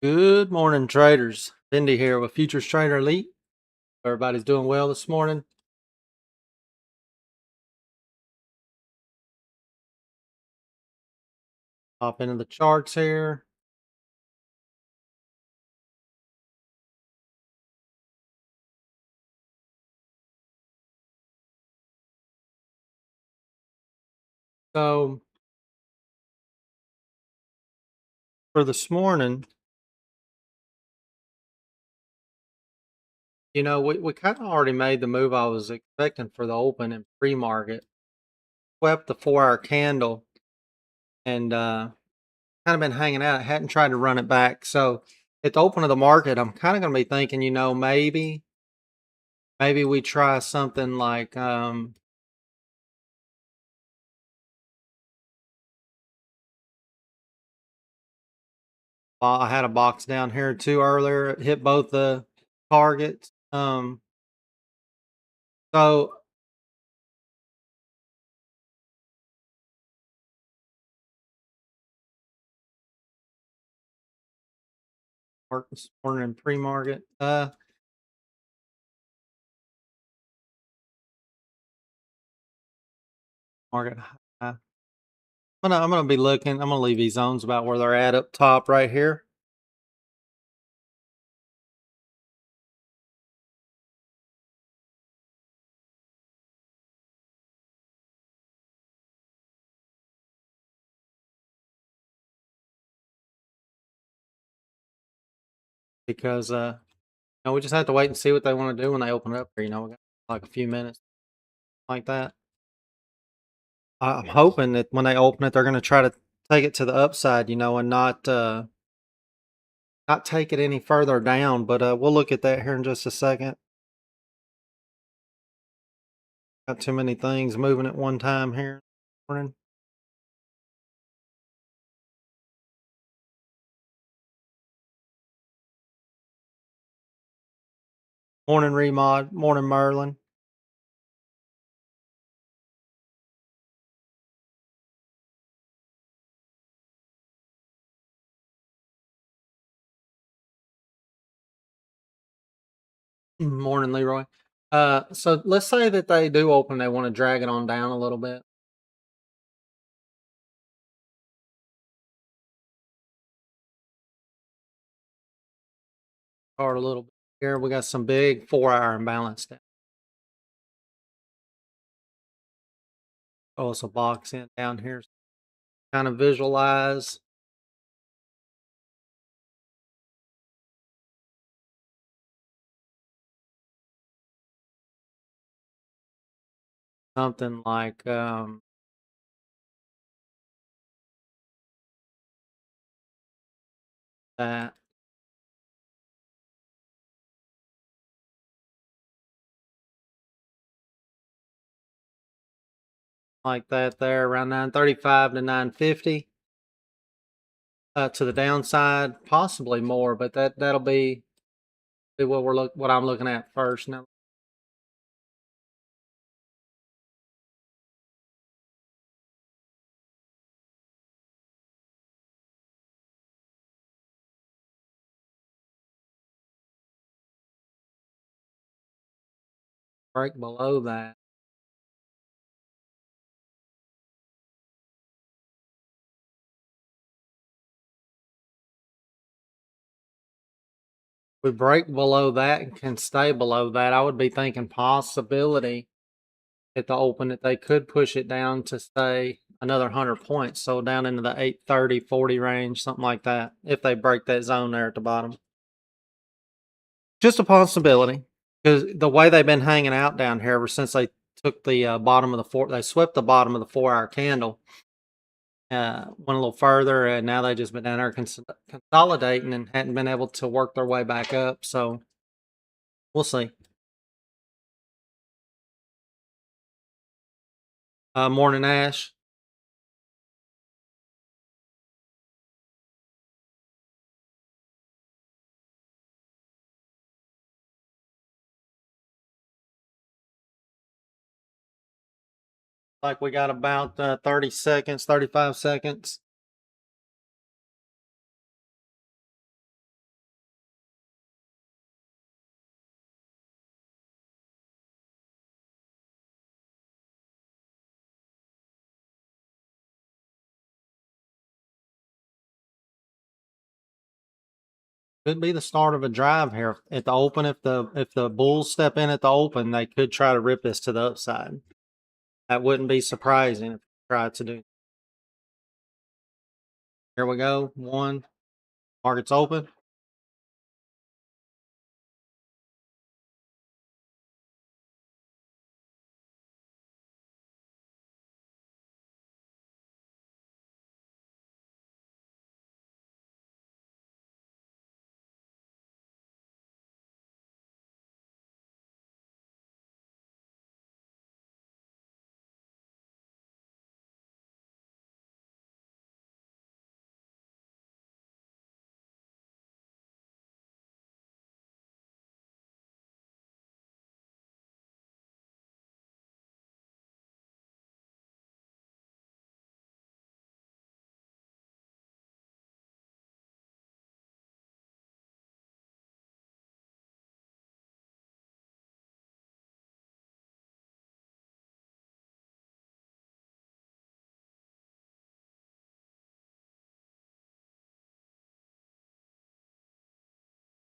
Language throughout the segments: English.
Good morning, traders. Vindy here with FuturestraderElite. Everybody's doing well this morning. Hop into the charts here. So for this morning, we kind of already made the move I was expecting for the open and pre-market. Swept the 4-hour candle and kind of been hanging out. I hadn't tried to run it back. So at the open of the market, I'm kind of going to be thinking, maybe we try something like I had a box down here too earlier. It hit both the targets. So work this morning in pre-market. Market high. I'm gonna be looking. I'm gonna leave these zones about where they're at up top right here. Because we just have to wait and see what they want to do when they open up here. We got like a few minutes like that. I'm hoping that when they open it, they're gonna try to take it to the upside, and not take it any further down. But we'll look at that here in just a second. Got too many things moving at one time here. Morning. Morning, Remod. Morning, Merlin. Morning, Leroy. So let's say that they do open, they want to drag it on down a little bit. Or a little bit here. We got some big 4-hour imbalance down. Oh, it's a box in down here. Kind of visualize. Something like that. Like that there, around 935 to 950. To the downside, possibly more, but that'll be what I'm looking at first now. Break below that. We break below that and can stay below that. I would be thinking possibility at the open that they could push it down to stay another 100 points. So down into the 830, 40 range, something like that, if they break that zone there at the bottom. Just a possibility, because the way they've been hanging out down here ever since they took the bottom of they swept the bottom of the 4-hour candle, went a little further, and now they just been down there consolidating and hadn't been able to work their way back up. So we'll see. Morning, Ash. Like we got about 30 seconds, 35 seconds. Could be the start of a drive here at the open. If the bulls step in at the open, they could try to rip this to the upside. That wouldn't be surprising if they tried to do. Here we go. One. Market's open.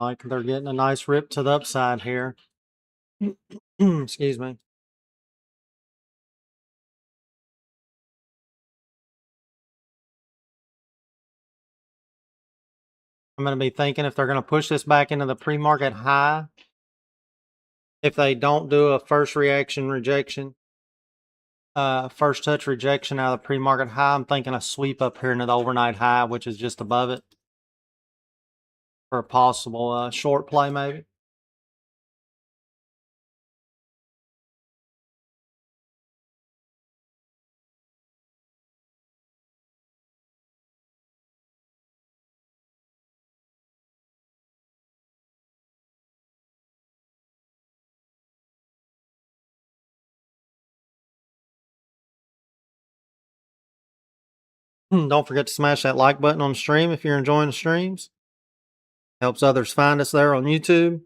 Like they're getting a nice rip to the upside here. Excuse me. I'm going to be thinking if they're going to push this back into the pre-market high, if they don't do a first reaction rejection, first touch rejection out of the pre-market high, I'm thinking a sweep up here into the overnight high, which is just above it, for a possible short play maybe. Don't forget to smash that like button on the stream if you're enjoying the streams. Helps others find us there on YouTube.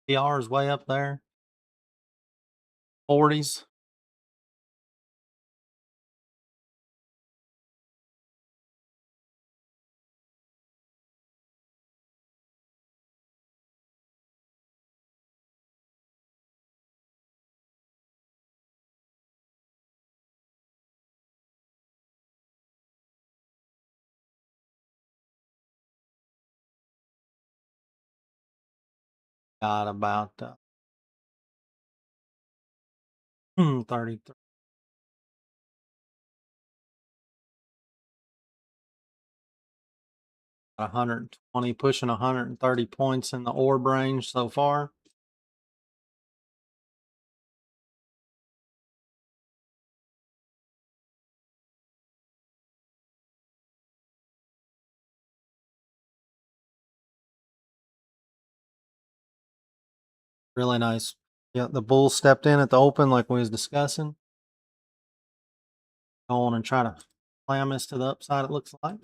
PR is way up there. 40s. Got about 33. 120, pushing 130 points in the orb range so far. Really nice. Yeah, the bull stepped in at the open like we was discussing. Go on and try to slam this to the upside, it looks like.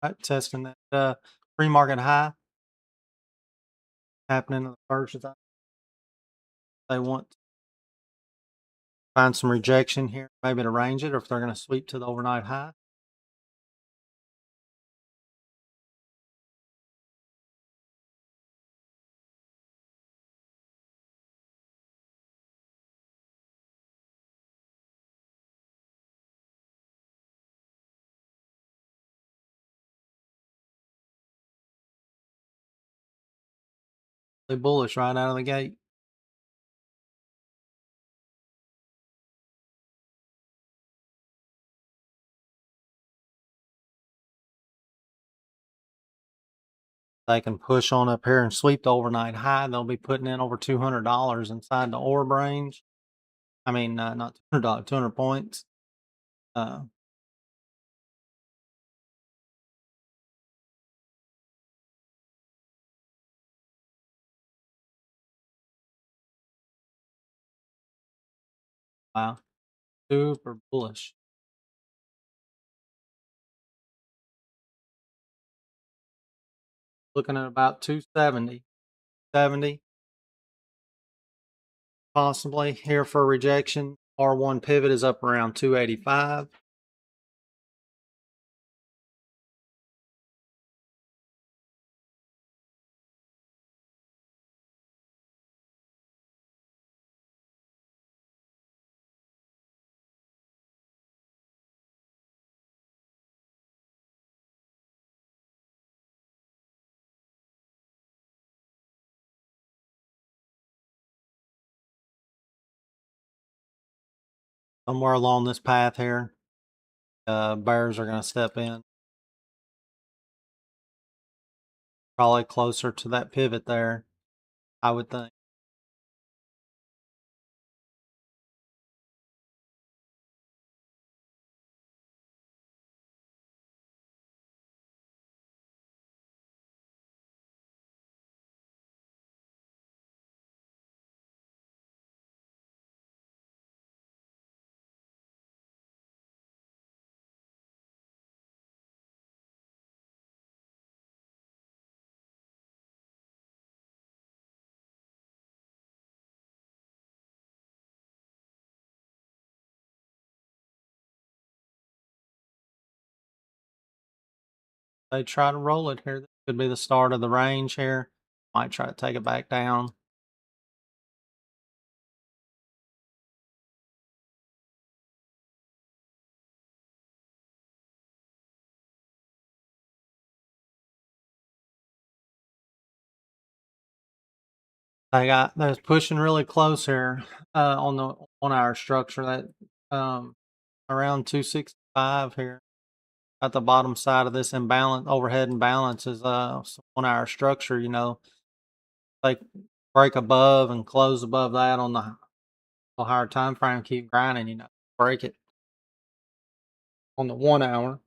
Right, testing that pre-market high. Happening in the first. They want to find some rejection here, maybe to range it, or if they're going to sweep to the overnight high. They bullish right out of the gate. They can push on up here and sweep the overnight high. They'll be putting in over $200 inside the orb range. I mean, not $200, 200 points. Wow, super bullish. Looking at about 270, 70 possibly here for rejection. R1 pivot is up around 285. Somewhere along this path here, bears are going to step in. Probably closer to that pivot there, I would think. They try to roll it here. This could be the start of the range here. Might try to take it back down. They're pushing really close here on the 1 hour structure, that around 265 here at the bottom side of this imbalance, overhead imbalance is 1 hour structure. You know, they break above and close above that on the higher time frame, keep grinding. You know, break it on the 1 hour.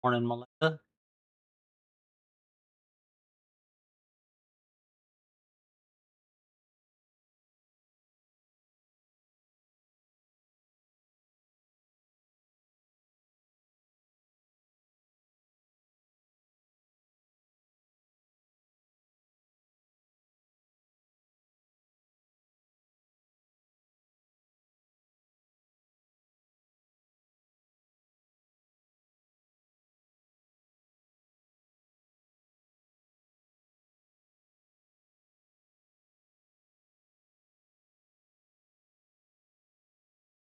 Morning, Melinda.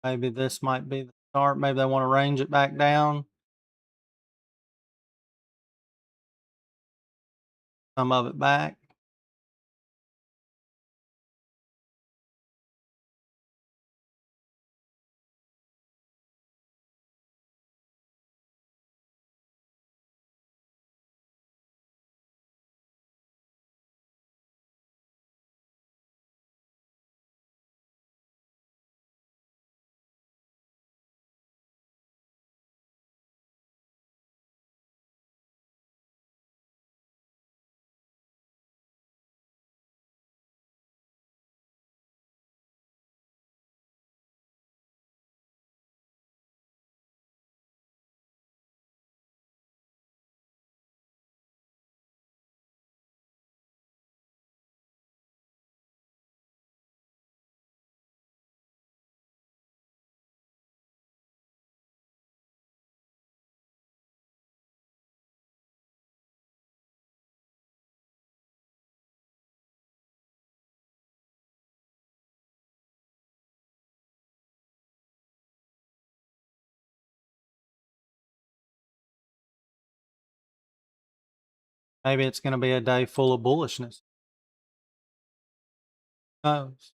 Maybe this might be the start. Maybe they want to range it back down. Some of it back. Maybe it's going to be a day full of bullishness. Who knows?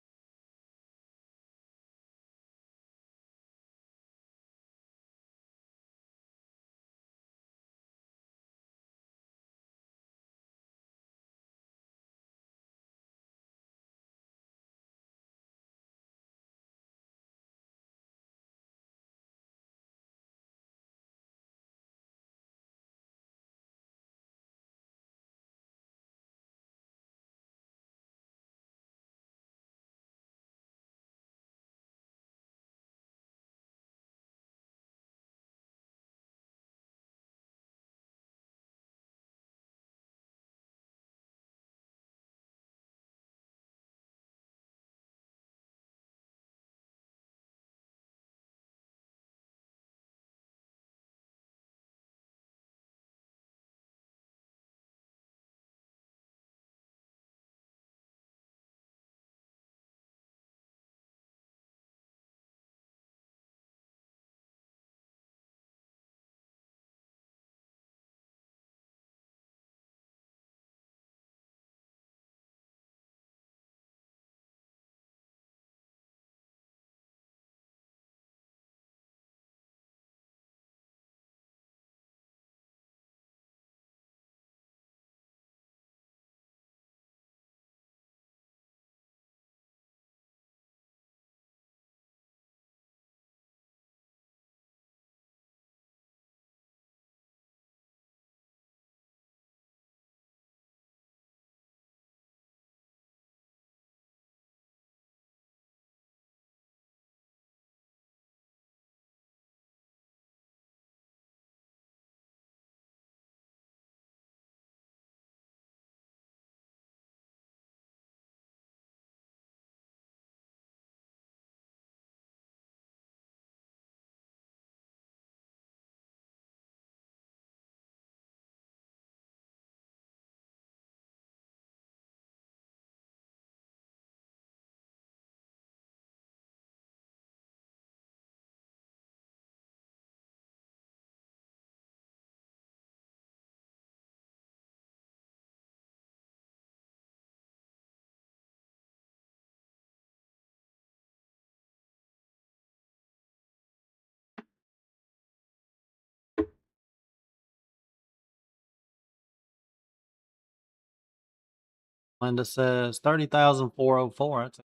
Linda says 30,404. That's a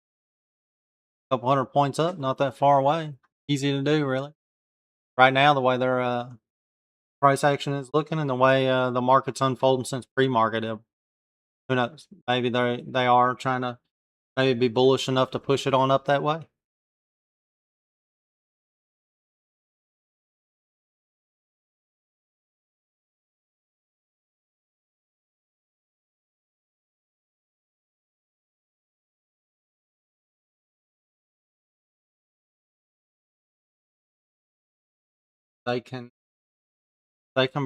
couple hundred points up, not that far away. Easy to do, really. Right now, the way their price action is looking and the way the market's unfolding since pre-market, who knows? Maybe they are trying to maybe be bullish enough to push it on up that way. They can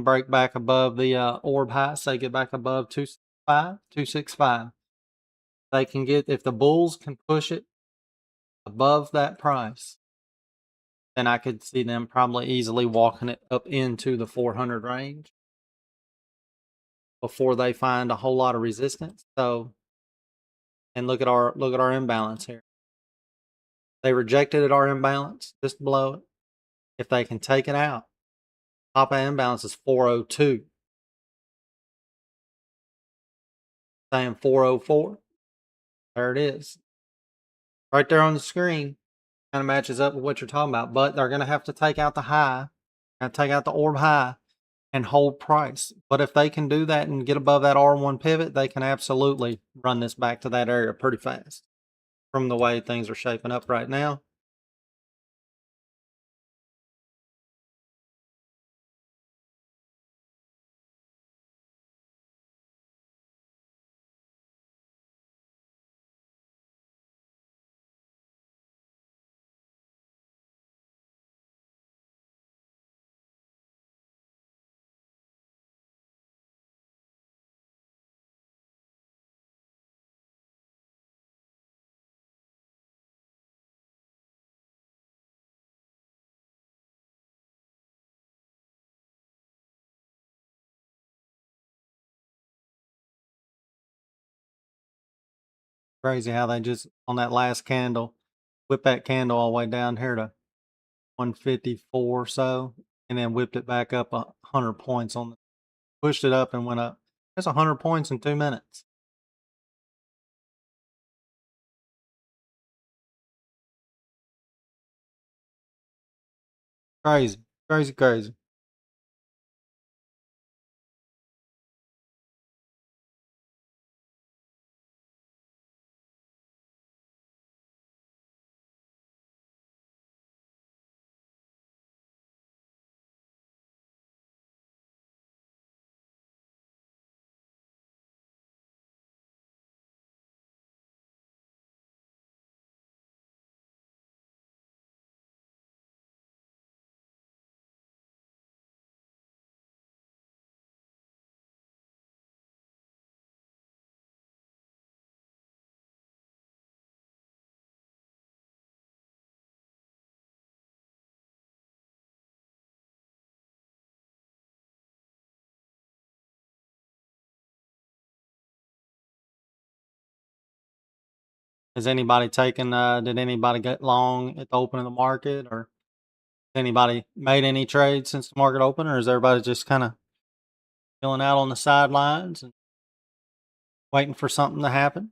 break back above the orb high, say get back above 265. They can get, if the bulls can push it above that price, then I could see them probably easily walking it up into the 400 range before they find a whole lot of resistance. So, and look at our imbalance here. They rejected at our imbalance just below it. If they can take it out, top of imbalance is 402. Saying 404. There it is. Right there on the screen. Kind of matches up with what you're talking about. But they're going to have to take out the high and take out the orb high and hold price. But if they can do that and get above that R1 pivot, they can absolutely run this back to that area pretty fast from the way things are shaping up right now. Crazy how they just on that last candle, whipped that candle all the way down here to 154 or so, and then whipped it back up 100 points on the pushed it up and went up. That's 100 points in 2 minutes. Crazy, crazy, crazy. Has anybody taken, did anybody get long at the open of the market, or has anybody made any trades since the market opened, or is everybody just kind of chilling out on the sidelines and waiting for something to happen?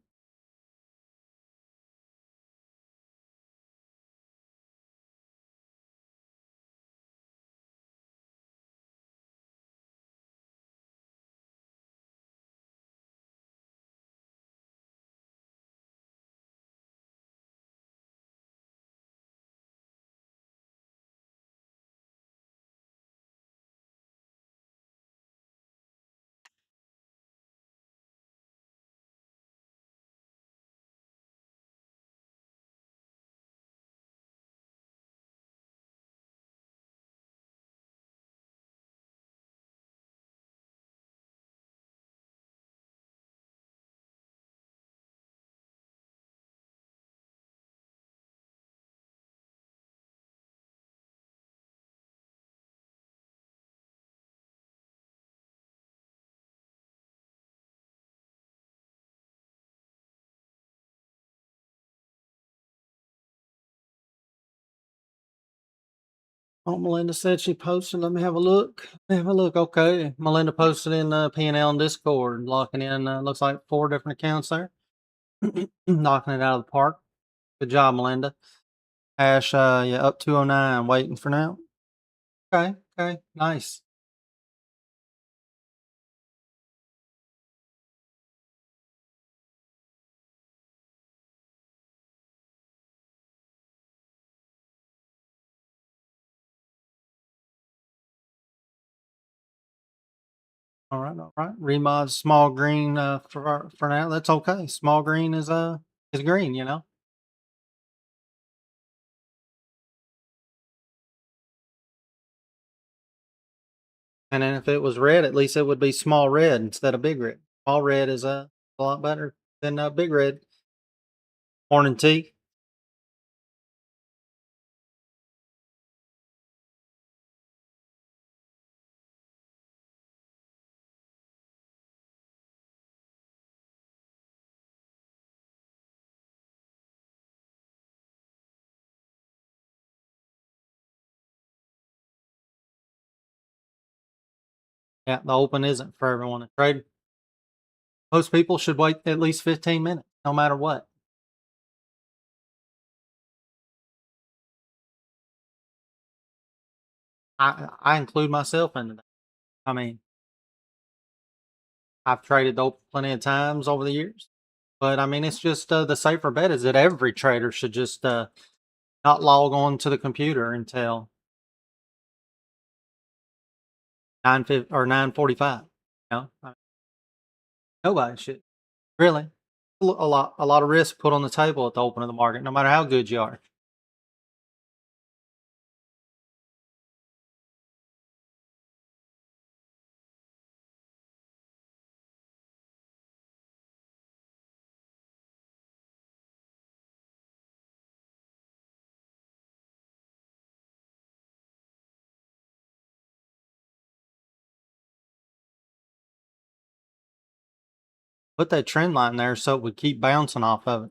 Oh, Melinda said she posted. Let me have a look. Let me have a look. Okay. Melinda posted in P&L and Discord, locking in, looks like 4 different accounts there. Knocking it out of the park. Good job, Melinda. Hash, yeah, up 209, waiting for now. Okay. Okay. Nice. All right. All right. Remod small green, for now. That's okay. Small green is green, you know? And then if it was red, at least it would be small red instead of big red. Small red is a lot better than big red. Morning tea. Yeah, the open isn't for everyone to trade. Most people should wait at least 15 minutes, no matter what. I include myself into that. I mean, I've traded the open plenty of times over the years, but I mean, it's just the safer bet is that every trader should just not log on to the computer until 9:50 or 9:45. You know, nobody should really. A lot of risk put on the table at the open of the market, no matter how good you are. Put that trend line there so it would keep bouncing off of it,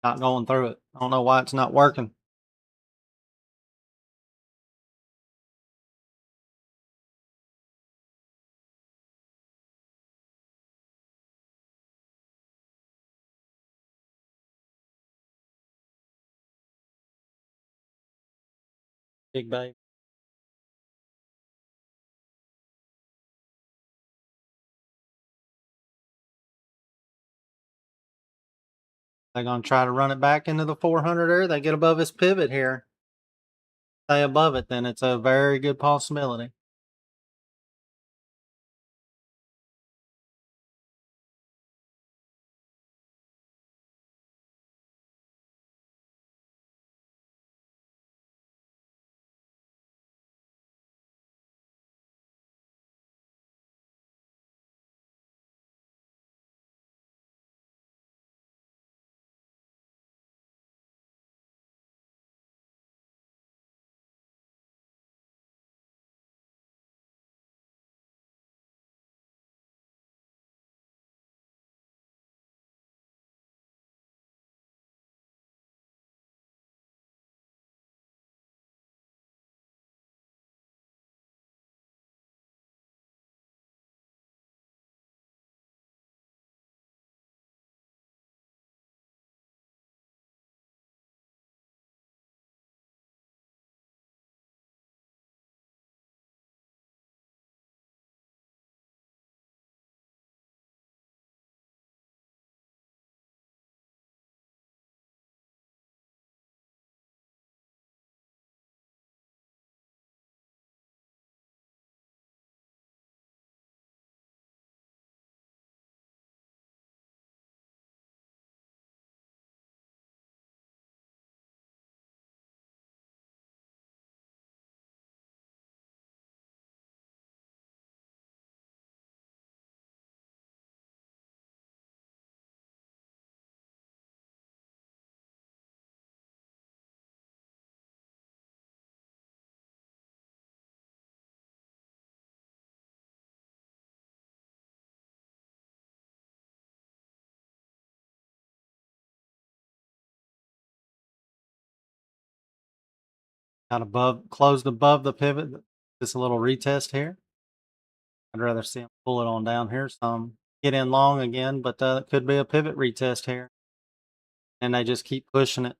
not going through it. I don't know why it's not working. Big babe. They're going to try to run it back into the 400 area. They get above this pivot here. Stay above it, then it's a very good possibility. Got above, closed above the pivot. Just a little retest here. I'd rather see them pull it on down here some. Get in long again, but it could be a pivot retest here. And they just keep pushing it.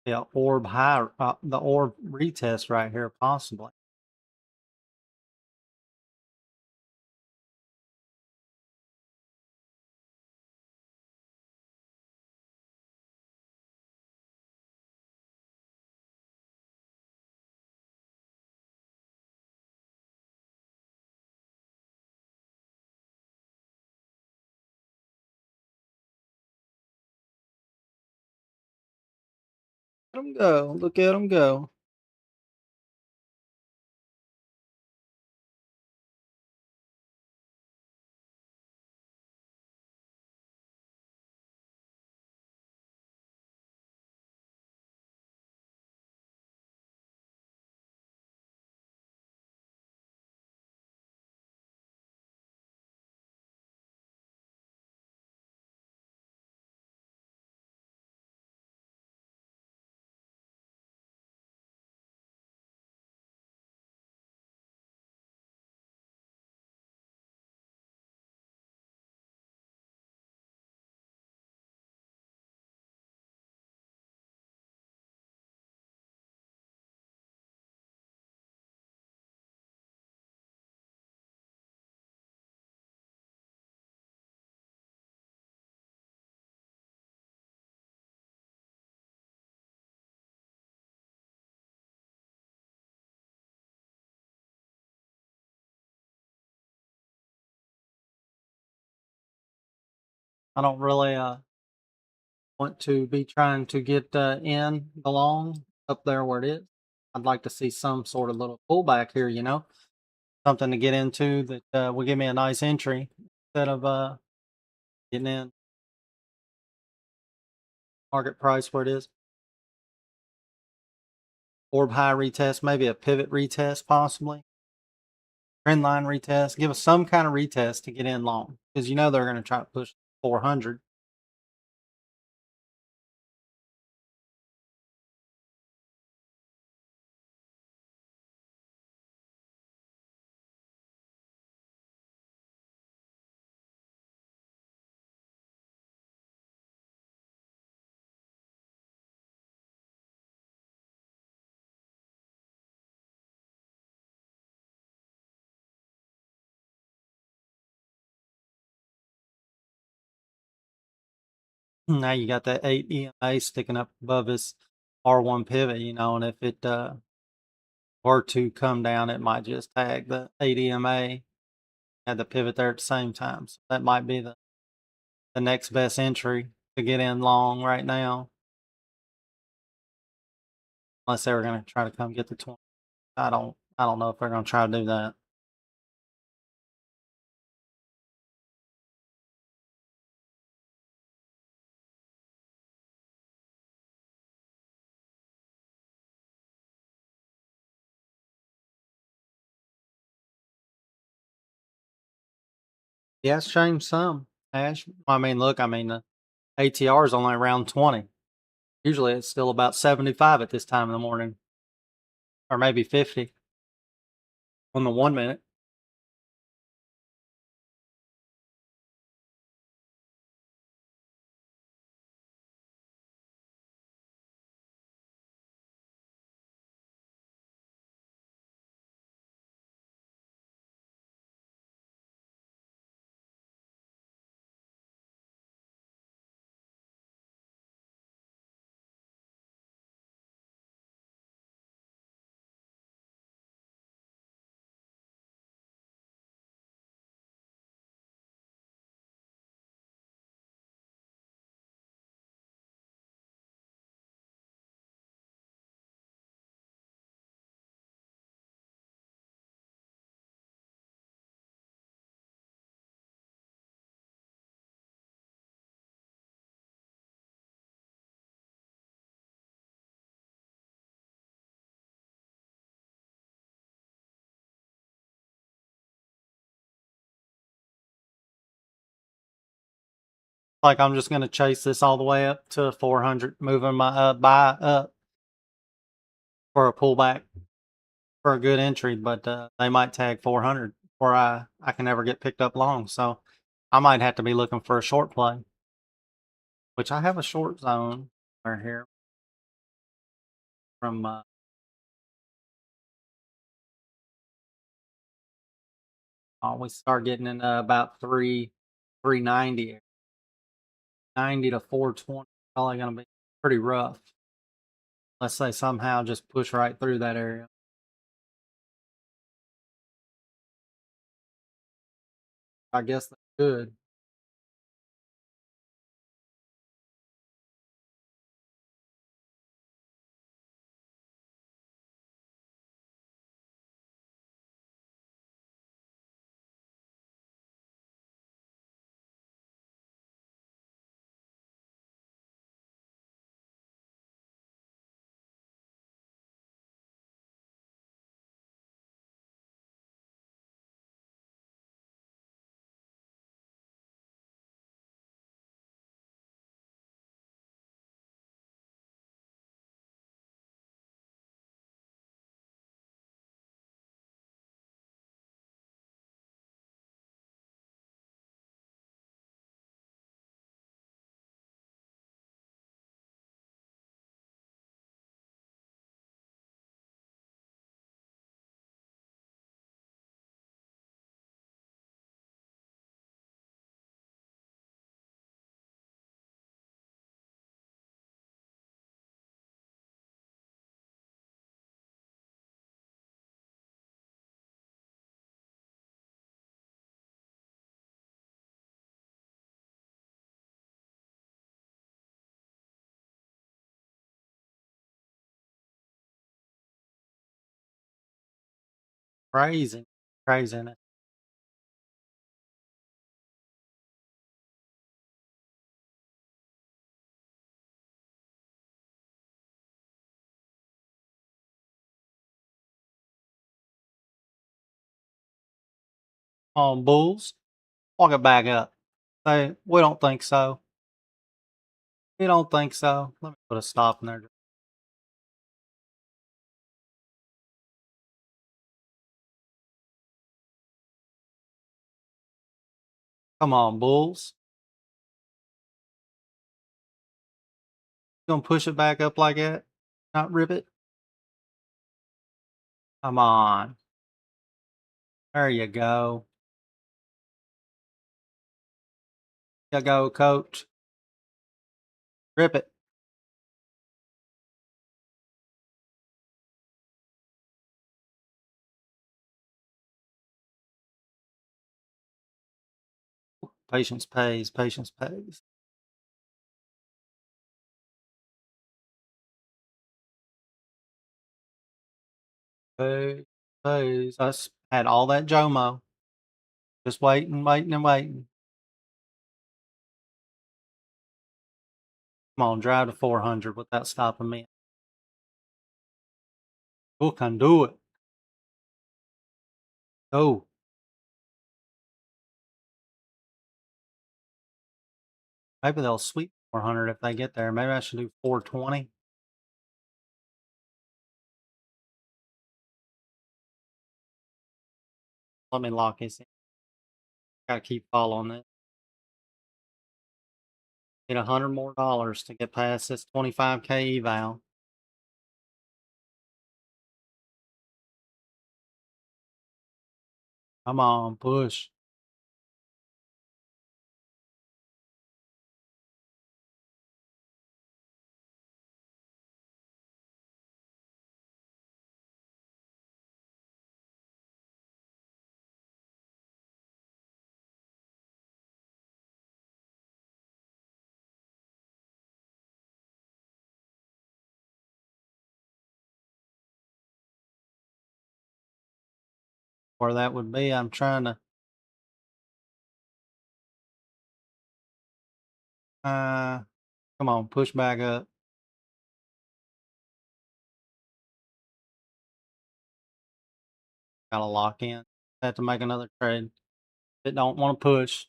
Yeah, orb high, the orb retest right here, possibly. Let them go. Look at them go. I don't really want to be trying to get in the long up there where it is. I'd like to see some sort of little pullback here, something to get into that will give me a nice entry instead of getting in market price where it is. Orb high retest, maybe a pivot retest possibly. Trend line retest. Give us some kind of retest to get in long because they're going to try to push 400. Now you got that 8 EMA sticking up above this R1 pivot, and if it were to come down, it might just tag the 8 EMA, had the pivot there at the same time. So that might be the next best entry to get in long right now. Unless they were going to try to come get the 20. I don't know if they're going to try to do that. Yeah, it's changed some, Ash. I mean, look, the ATR is only around 20. Usually it's still about 75 at this time in the morning, or maybe 50 on the 1 minute. Like I'm just going to chase this all the way up to 400, moving my buy up for a pullback for a good entry, but they might tag 400 where I can never get picked up long. So I might have to be looking for a short play, which I have a short zone right here from always start getting in about 390, 90 to 420. Probably going to be pretty rough. Let's say somehow just push right through that area. I guess they could. Crazy. Craziness. On bulls, walk it back up. Say, we don't think so. We don't think so. Let me put a stop in there. Come on, bulls. You gonna push it back up like that? Not rip it? Come on. There you go. You go, coach. Rip it. Patience pays. Patience pays. Pays. Pays. Had all that JOMO. Just waiting, waiting, and waiting. Come on, drive to 400 without stopping me. Who can do it? Go. Maybe they'll sweep 400 if they get there. Maybe I should do 420. Let me lock this in. Gotta keep following this. Need $100 more to get past this 25K eval. Come on, push. Where that would be, I'm trying to come on, push back up. Gotta lock in. Have to make another trade. It don't want to push.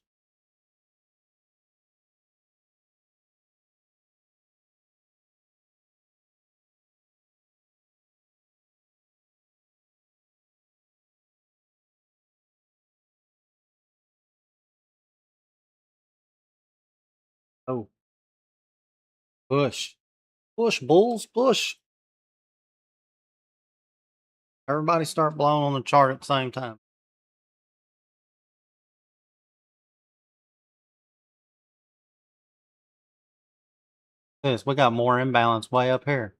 Oh, push. Push, bulls, push. Everybody start blowing on the chart at the same time. Yes, we got more imbalance way up here.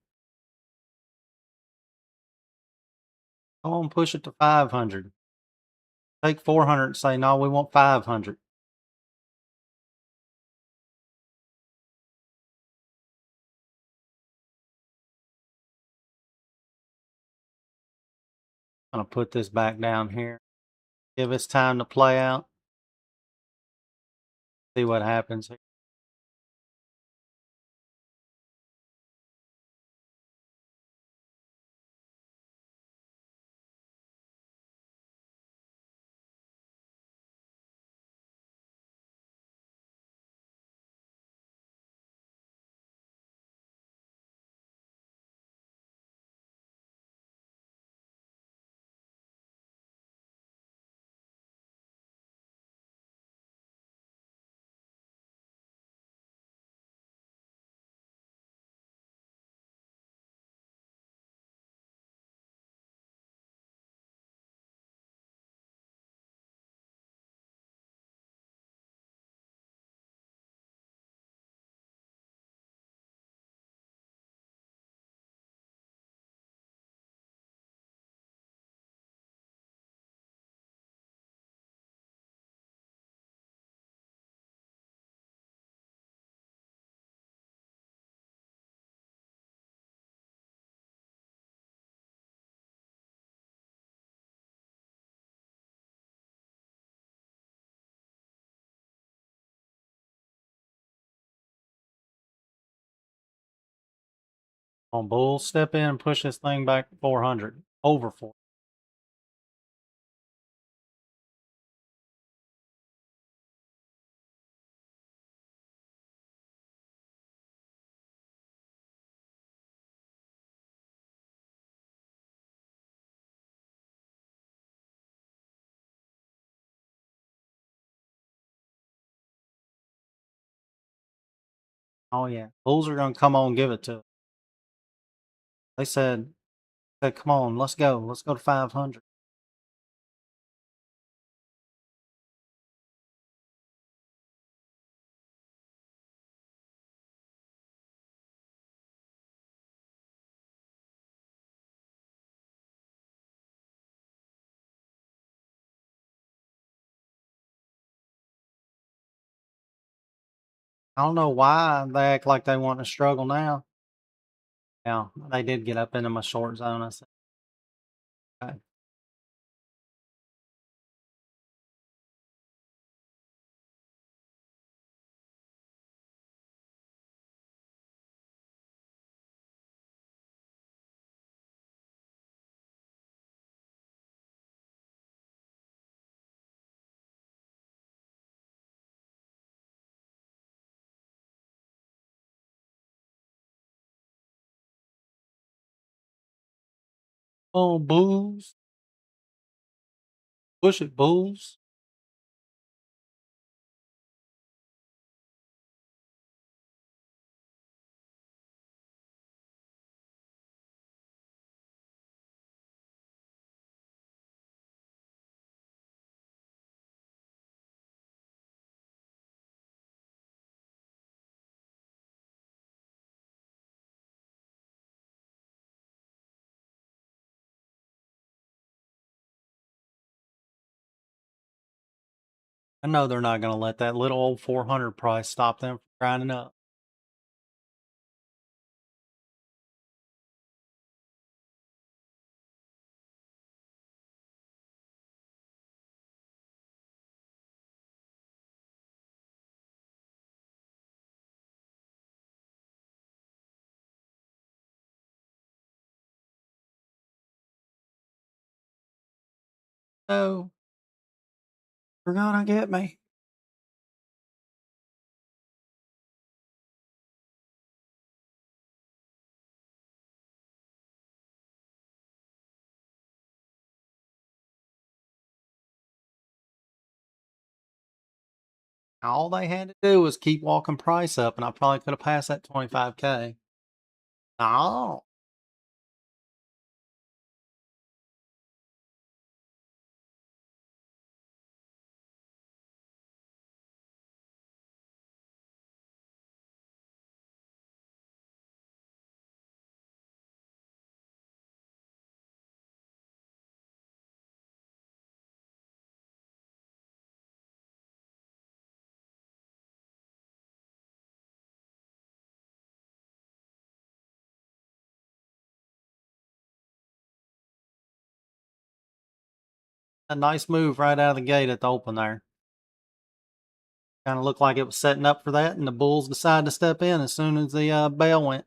Go on, push it to 500. Take 400 and say, no, we want 500. I'm gonna put this back down here. Give us time to play out. See what happens. On bulls, step in and push this thing back to 400, over 4. Oh yeah, bulls are gonna come on and give it to us. They said, come on, let's go to 500. I don't know why they act like they want to struggle now. Yeah, they did get up into my short zone. I said, okay. Oh, bulls, push it, bulls. I know they're not gonna let that little old 400 price stop them from grinding up. No, they're gonna get me. All they had to do was keep walking price up, and I probably could have passed that 25K. No, a nice move right out of the gate at the open there. Kind of looked like it was setting up for that, and the bulls decided to step in as soon as the bell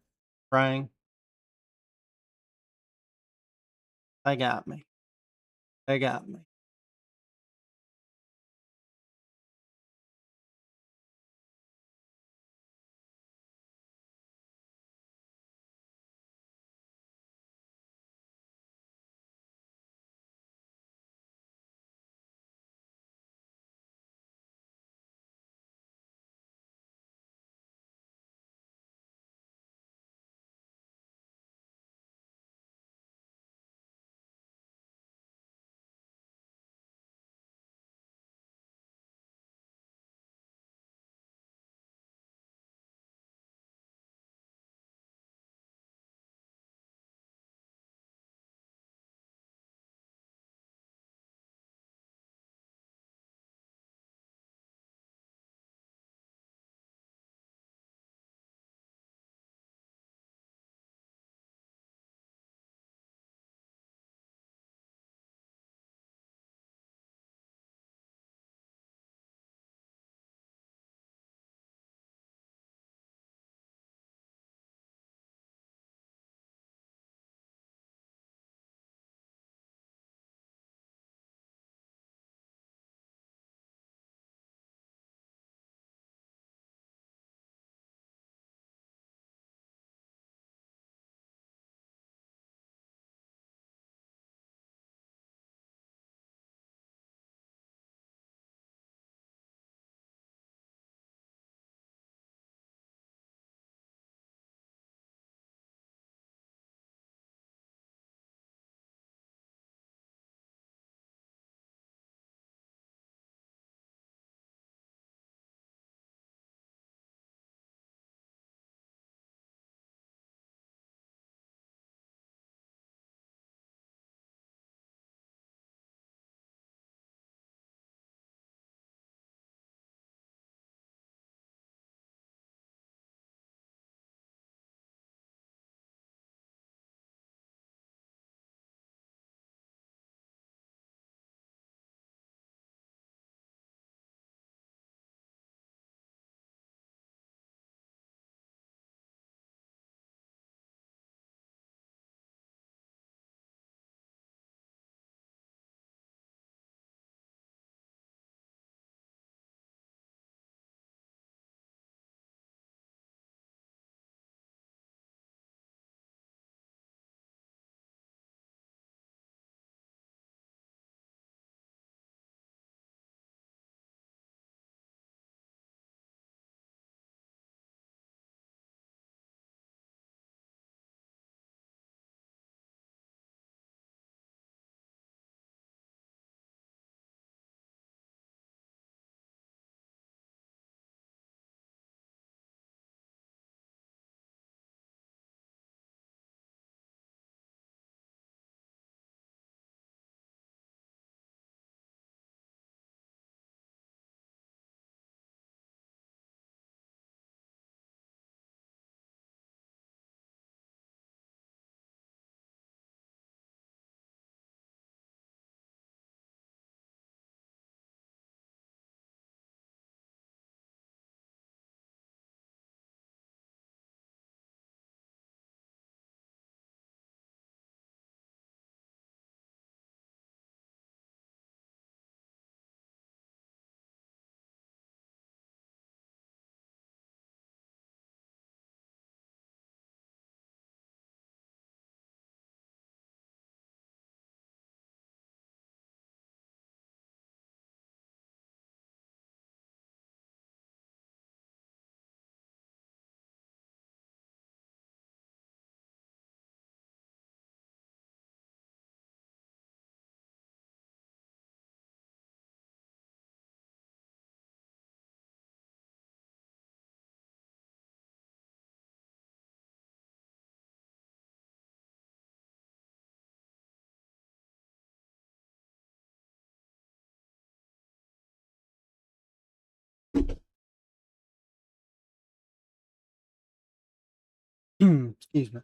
rang. They got me. They got me. Excuse me.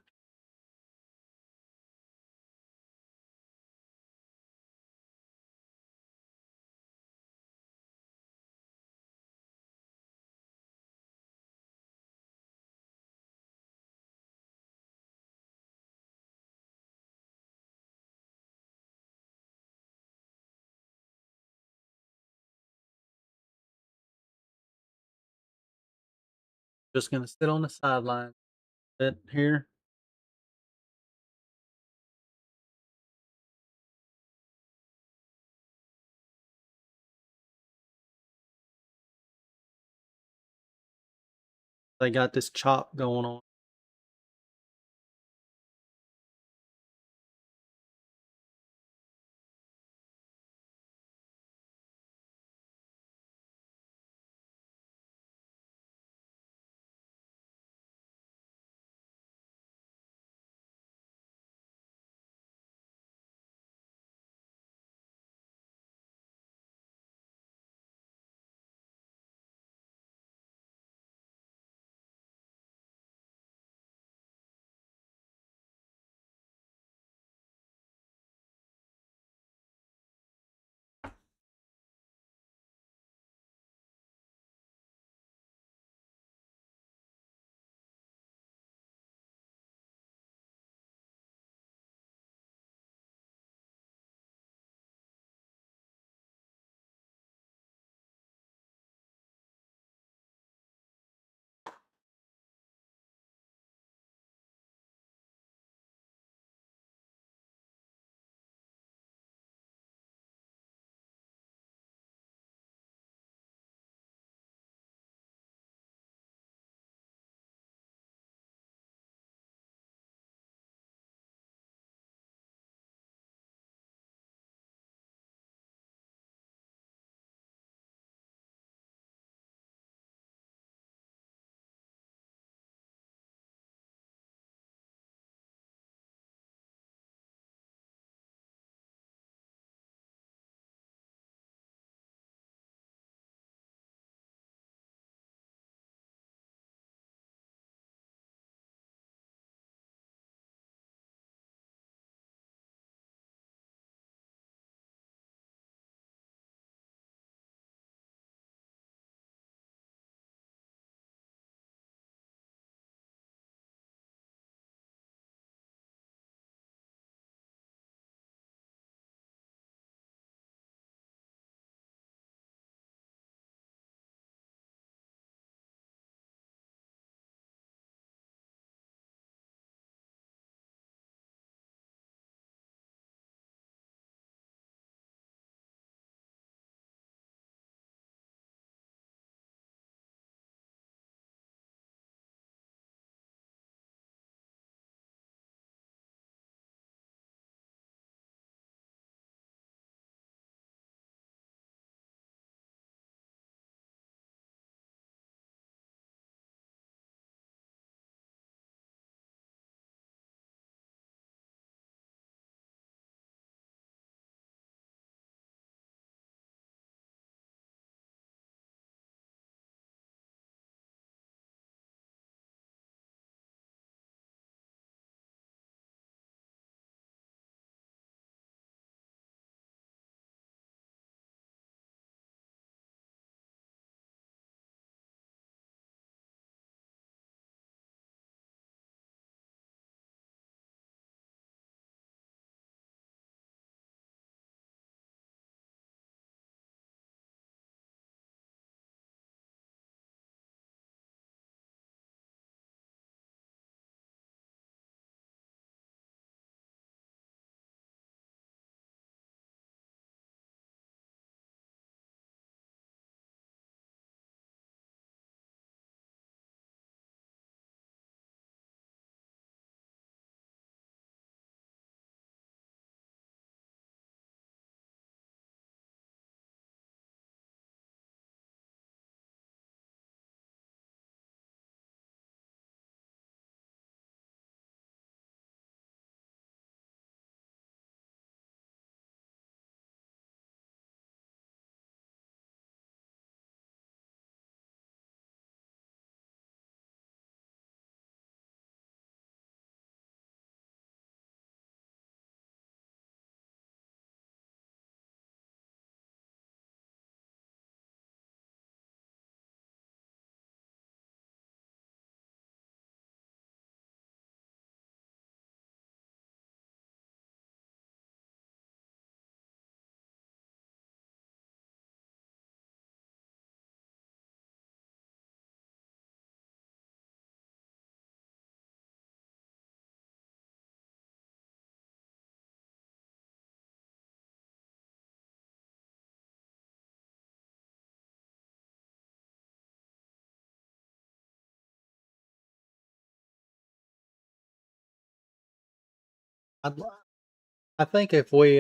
Just gonna sit on the sideline. Sit here. They got this chop going on. I think if we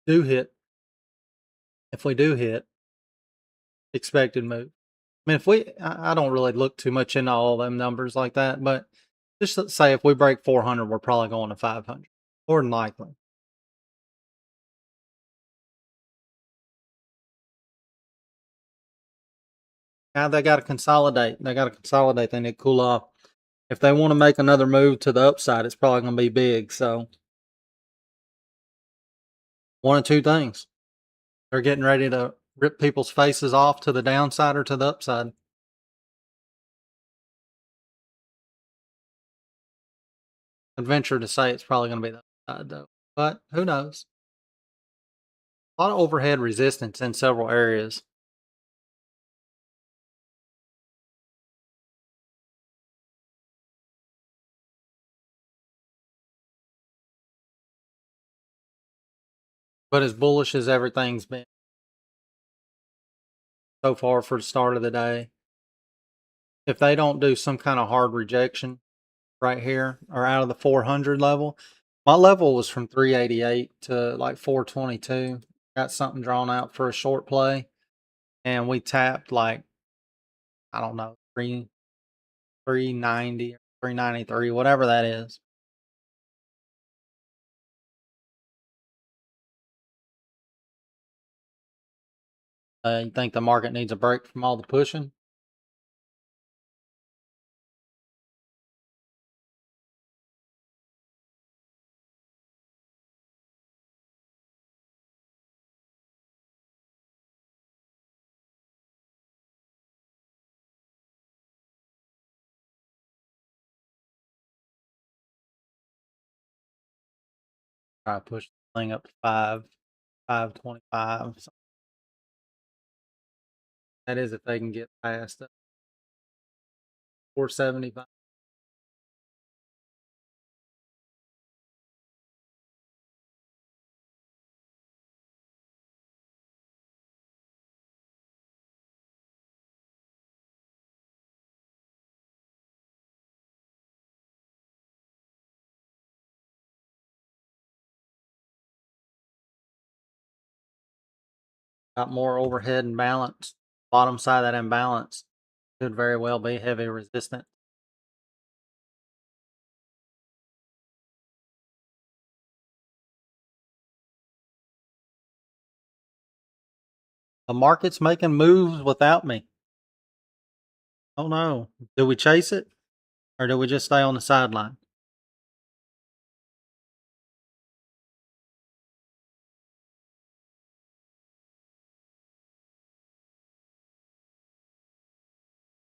do hit, if we do hit expected move. I mean, if I don't really look too much into all them numbers like that, but just let's say if we break 400, we're probably going to 500, more than likely. Now they got to consolidate. They got to consolidate. They need to cool off. If they want to make another move to the upside, it's probably going to be big. So one of two things: they're getting ready to rip people's faces off to the downside or to the upside. I'd venture to say it's probably going to be the upside, though. But who knows? A lot of overhead resistance in several areas. But as bullish as everything's been so far for the start of the day, if they don't do some kind of hard rejection right here or out of the 400 level, my level was from 388 to like 422. Got something drawn out for a short play, and we tapped like, I don't know, 390 or 393, whatever that is. You think the market needs a break from all the pushing? Try to push the thing up to 525. That is if they can get past it. 475. Got more overhead and balance. Bottom side of that imbalance could very well be heavy resistance. The market's making moves without me. Oh no. Do we chase it or do we just stay on the sideline?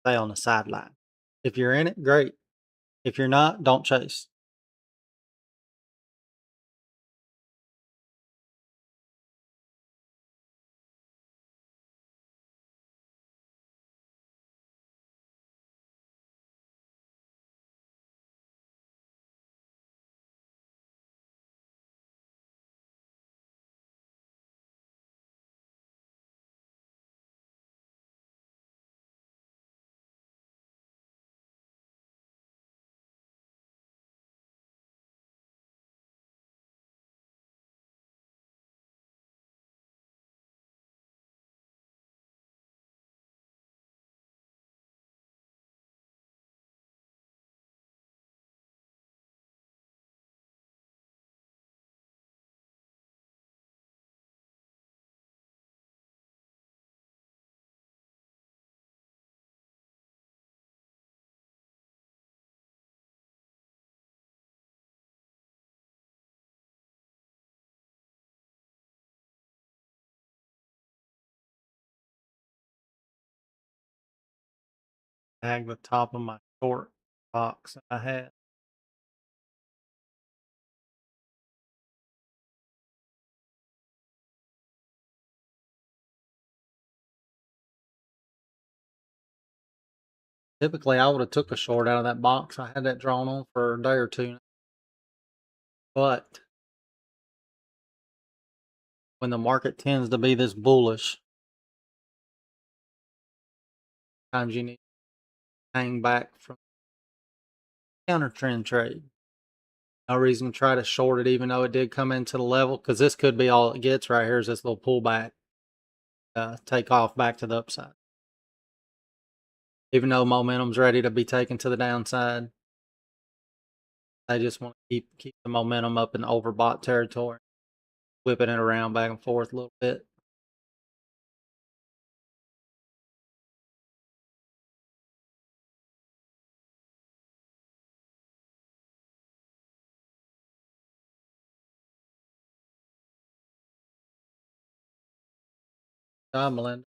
Stay on the sideline. If you're in it, great. If you're not, don't chase. Tag the top of my short box I had. Typically, I would have took a short out of that box. I had that drawn on for a day or two. But when the market tends to be this bullish, sometimes you need to hang back from Counter trend trade. No reason to try to short it, even though it did come into the level, because this could be all it gets right here is this little pullback, take off back to the upside. Even though momentum's ready to be taken to the downside, they just want to keep the momentum up in overbought territory, whipping it around back and forth a little bit. Melinda.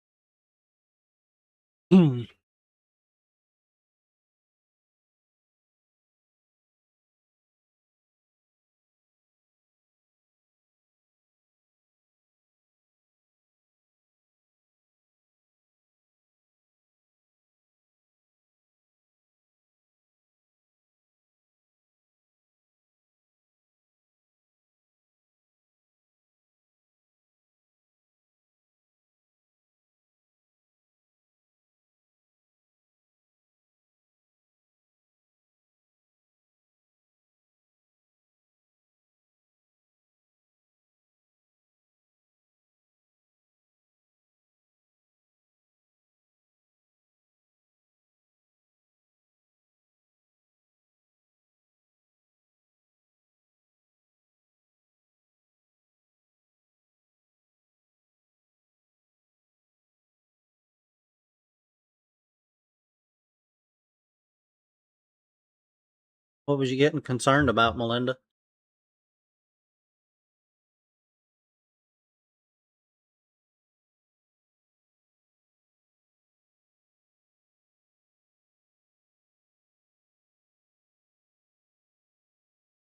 What was you getting concerned about, Melinda?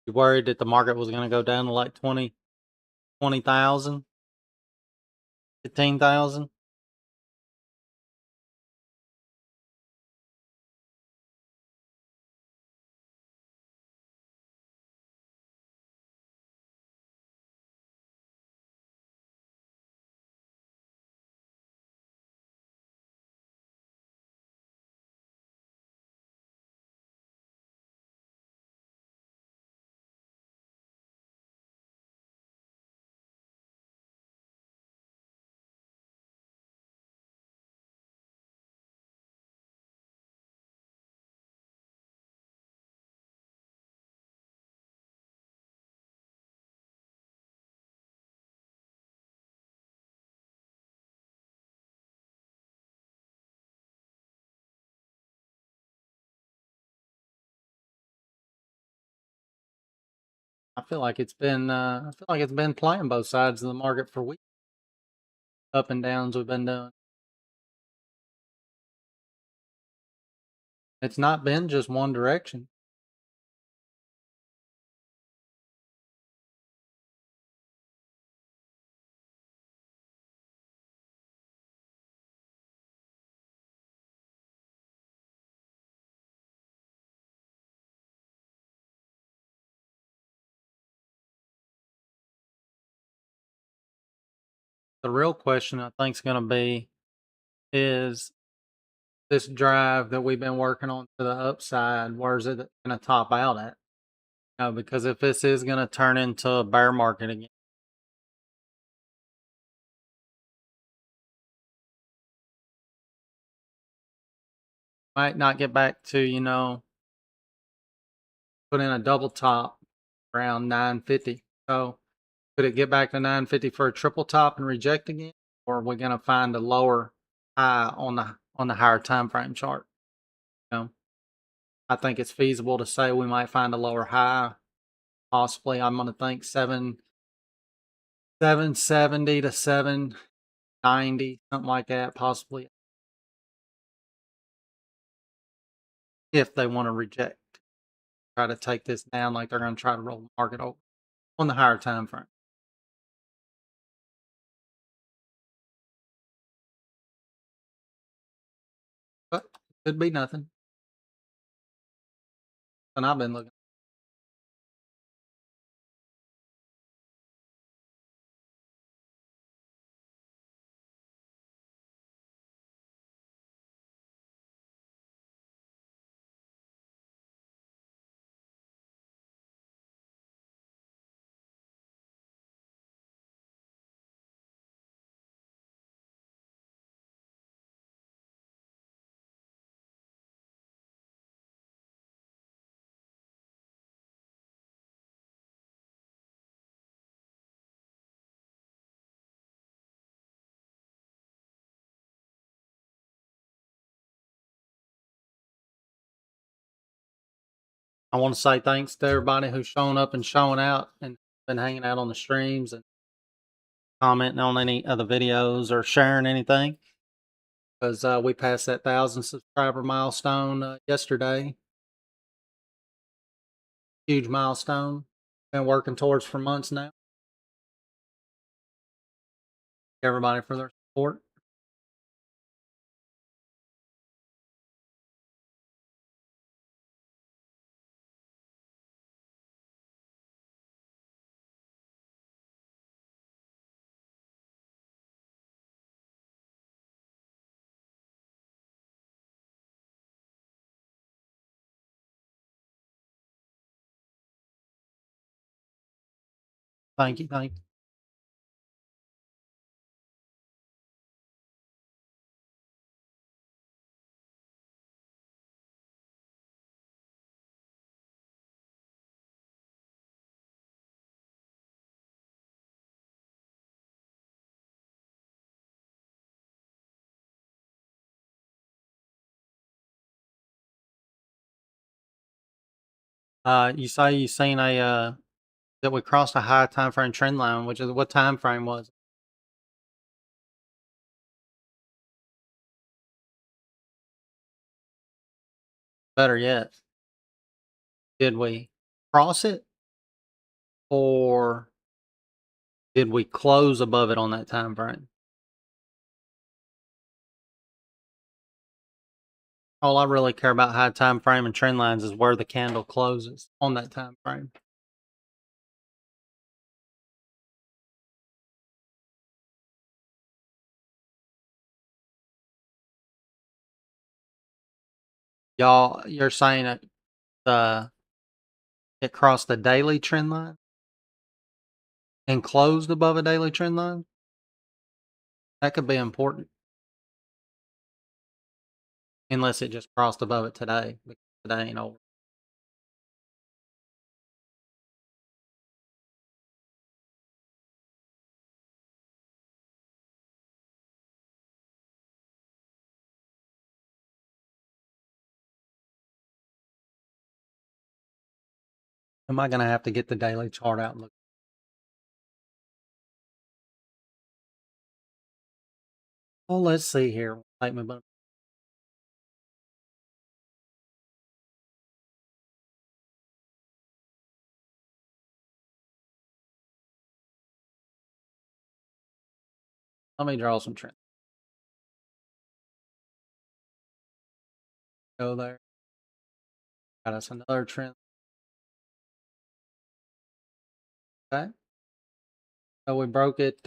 You worried that the market was going to go down to like 20,000, 15,000? I feel like it's been playing both sides of the market for weeks. Up and downs we've been doing. It's not been just one direction. The real question I think is going to be is this drive that we've been working on to the upside, where's it going to top out at? Because if this is going to turn into a bear market again, might not get back to, put in a double top around 950. So could it get back to 950 for a triple top and reject again? Or are we going to find a lower high on the higher time frame chart? I think it's feasible to say we might find a lower high. Possibly, I'm going to think 770 to 790, something like that, possibly. If they want to reject, try to take this down like they're going to try to roll the market over on the higher time frame. But could be nothing. And I've been looking. I want to say thanks to everybody who's shown up and showing out and been hanging out on the streams and commenting on any of the videos or sharing anything. Because we passed that 1,000 subscriber milestone yesterday. Huge milestone. Been working towards for months now. Everybody for their support. Thank you. Thank you. You say you seen a that we crossed a high time frame trend line, which is what time frame was it? Better yet, did we cross it or did we close above it on that time frame? All I really care about high time frame and trend lines is where the candle closes on that time frame. Y'all, you're saying that it crossed the daily trend line and closed above a daily trend line? That could be important. Unless it just crossed above it today. Because today ain't over. Am I gonna have to get the daily chart out and look? Well, let's see here. Let me draw some trends. Go there. Got us another trend. Okay. So we broke it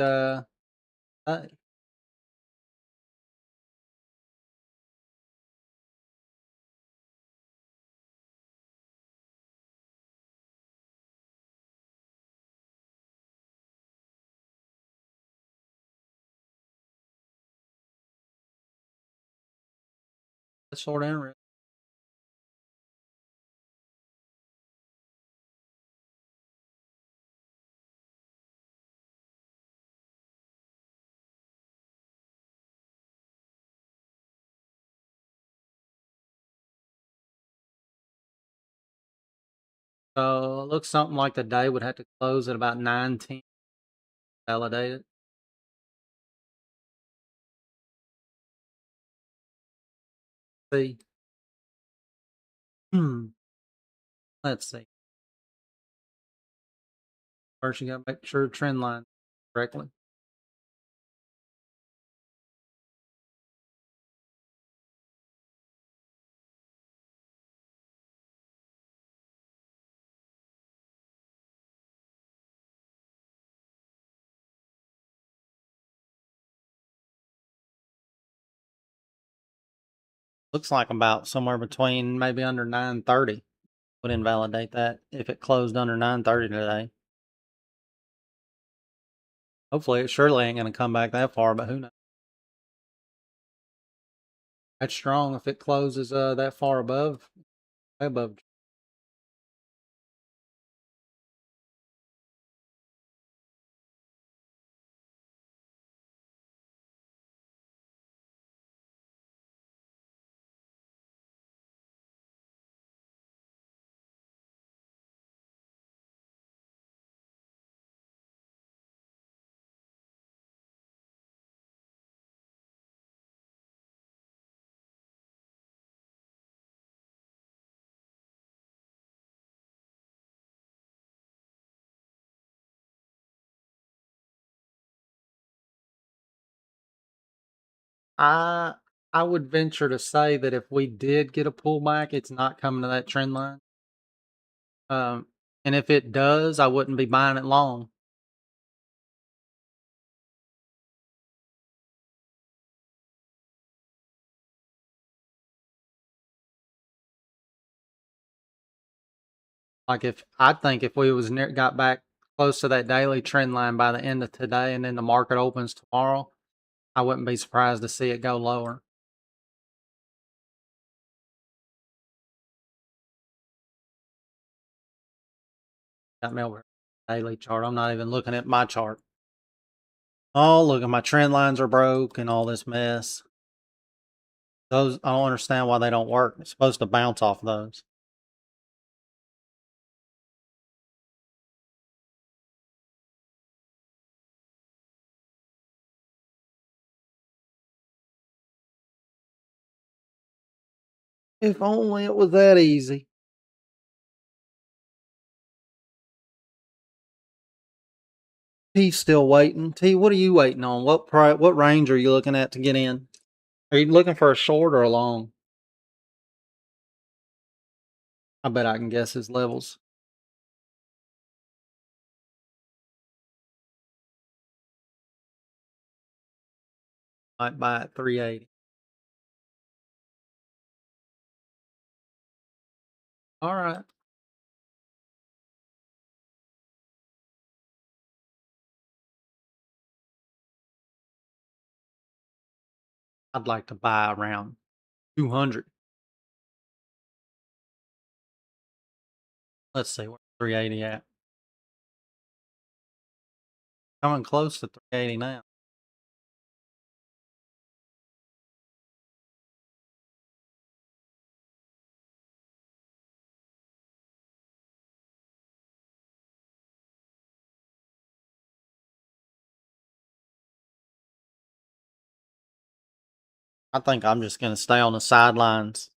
short interest. So it looks something like the day would have to close at about 9:10. Validate it. See. Let's see. First, you got to make sure trend line correctly. Looks like about somewhere between maybe under 9:30 would invalidate that if it closed under 9:30 today. Hopefully, it surely ain't going to come back that far, but who knows? That's strong if it closes that far above. Above. I I would venture to say that if we did get a pullback, it's not coming to that trend line. Um, and if it does, I wouldn't be buying it long. Like if I think if we was near got back close to that daily trend line by the end of today, and then the market opens tomorrow, I wouldn't be surprised to see it go lower. Got me over daily chart. I'm not even looking at my chart. Oh, look at my trend lines are broke and all this mess. Those I don't understand why they don't work. It's supposed to bounce off those. If only it was that easy. T's still waiting. T, what are you waiting on? What range are you looking at to get in? Are you looking for a short or a long? I bet I can guess his levels. Might buy at 380. All right. I'd like to buy around 200. Let's see where 380 at. Coming close to 380 now. I think I'm just going to stay on the sidelines.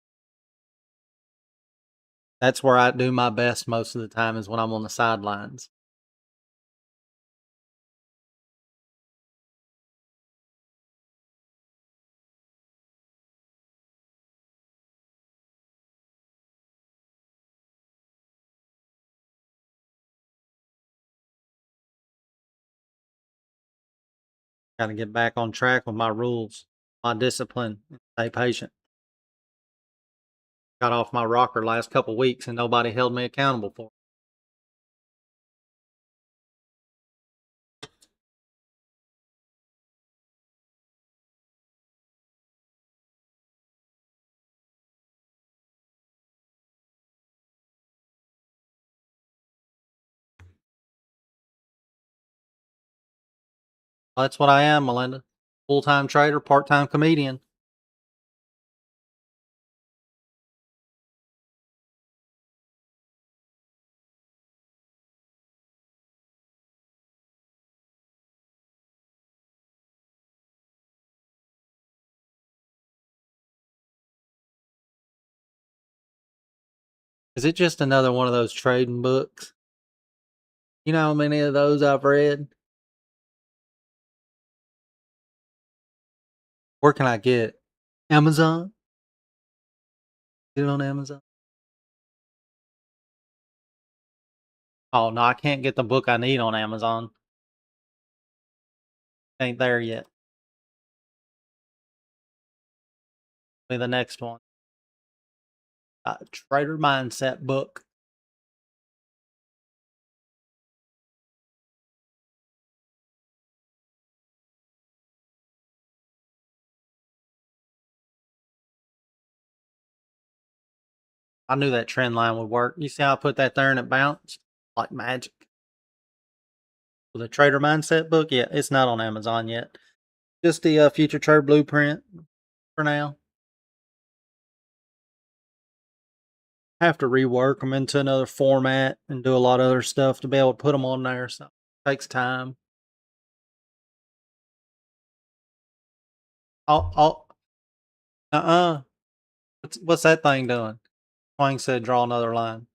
That's where I do my best most of the time, is when I'm on the sidelines. Got to get back on track with my rules, my discipline, stay patient. Got off my rocker last couple weeks and nobody held me accountable for it. That's what I am, Melinda. Full-time trader, part-time comedian. Is it just another one of those trading books? You know how many of those I've read? Where can I get it? Amazon? Get it on Amazon? Oh, no, I can't get the book I need on Amazon. Ain't there yet. Be the next one. Trader Mindset book. I knew that trend line would work. You see how I put that there and it bounced? Like magic. The Trader Mindset book? Yeah, it's not on Amazon yet. Just the Future Trader Blueprint for now. Have to rework them into another format and do a lot of other stuff to be able to put them on there. So it takes time. I'll uh-uh. What's that thing doing? Twang said draw another line.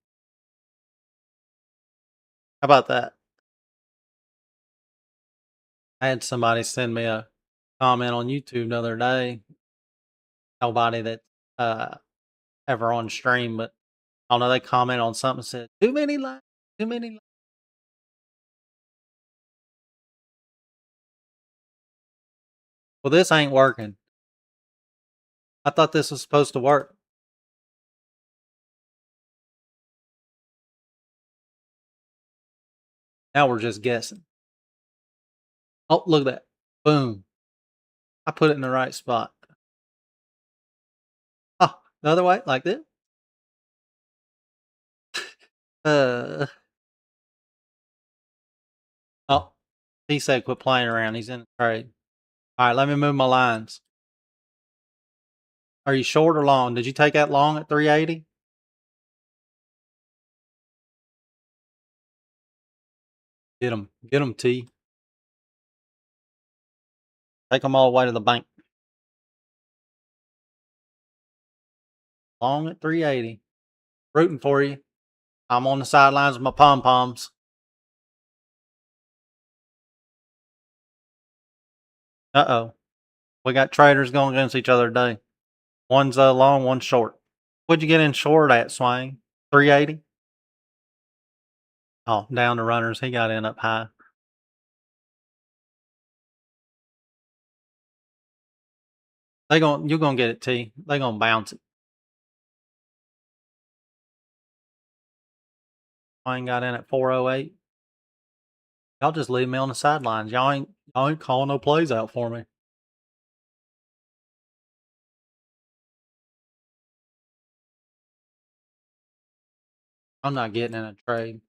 How about that? I had somebody send me a comment on YouTube the other day. Nobody that ever on stream, but I don't know, they comment on something, said too many likes, too many likes. Well, this ain't working. I thought this was supposed to work. Now we're just guessing. Oh, look at that. Boom. I put it in the right spot. Oh, the other way, like this. Oh, he said quit playing around. He's in the trade. All right, let me move my lines. Are you short or long? Did you take that long at 380? Get them, T. Take them all the way to the bank. Long at 380. Rooting for you. I'm on the sidelines with my pom-poms. Uh-oh. We got traders going against each other today. One's long, one's short. What'd you get in short at, Swang? 380? Oh, down the runners. He got in up high. You're gonna get it, T. They gonna bounce it. Swang got in at 408. Y'all just leave me on the sidelines. Y'all ain't calling no plays out for me. I'm not getting in a trade.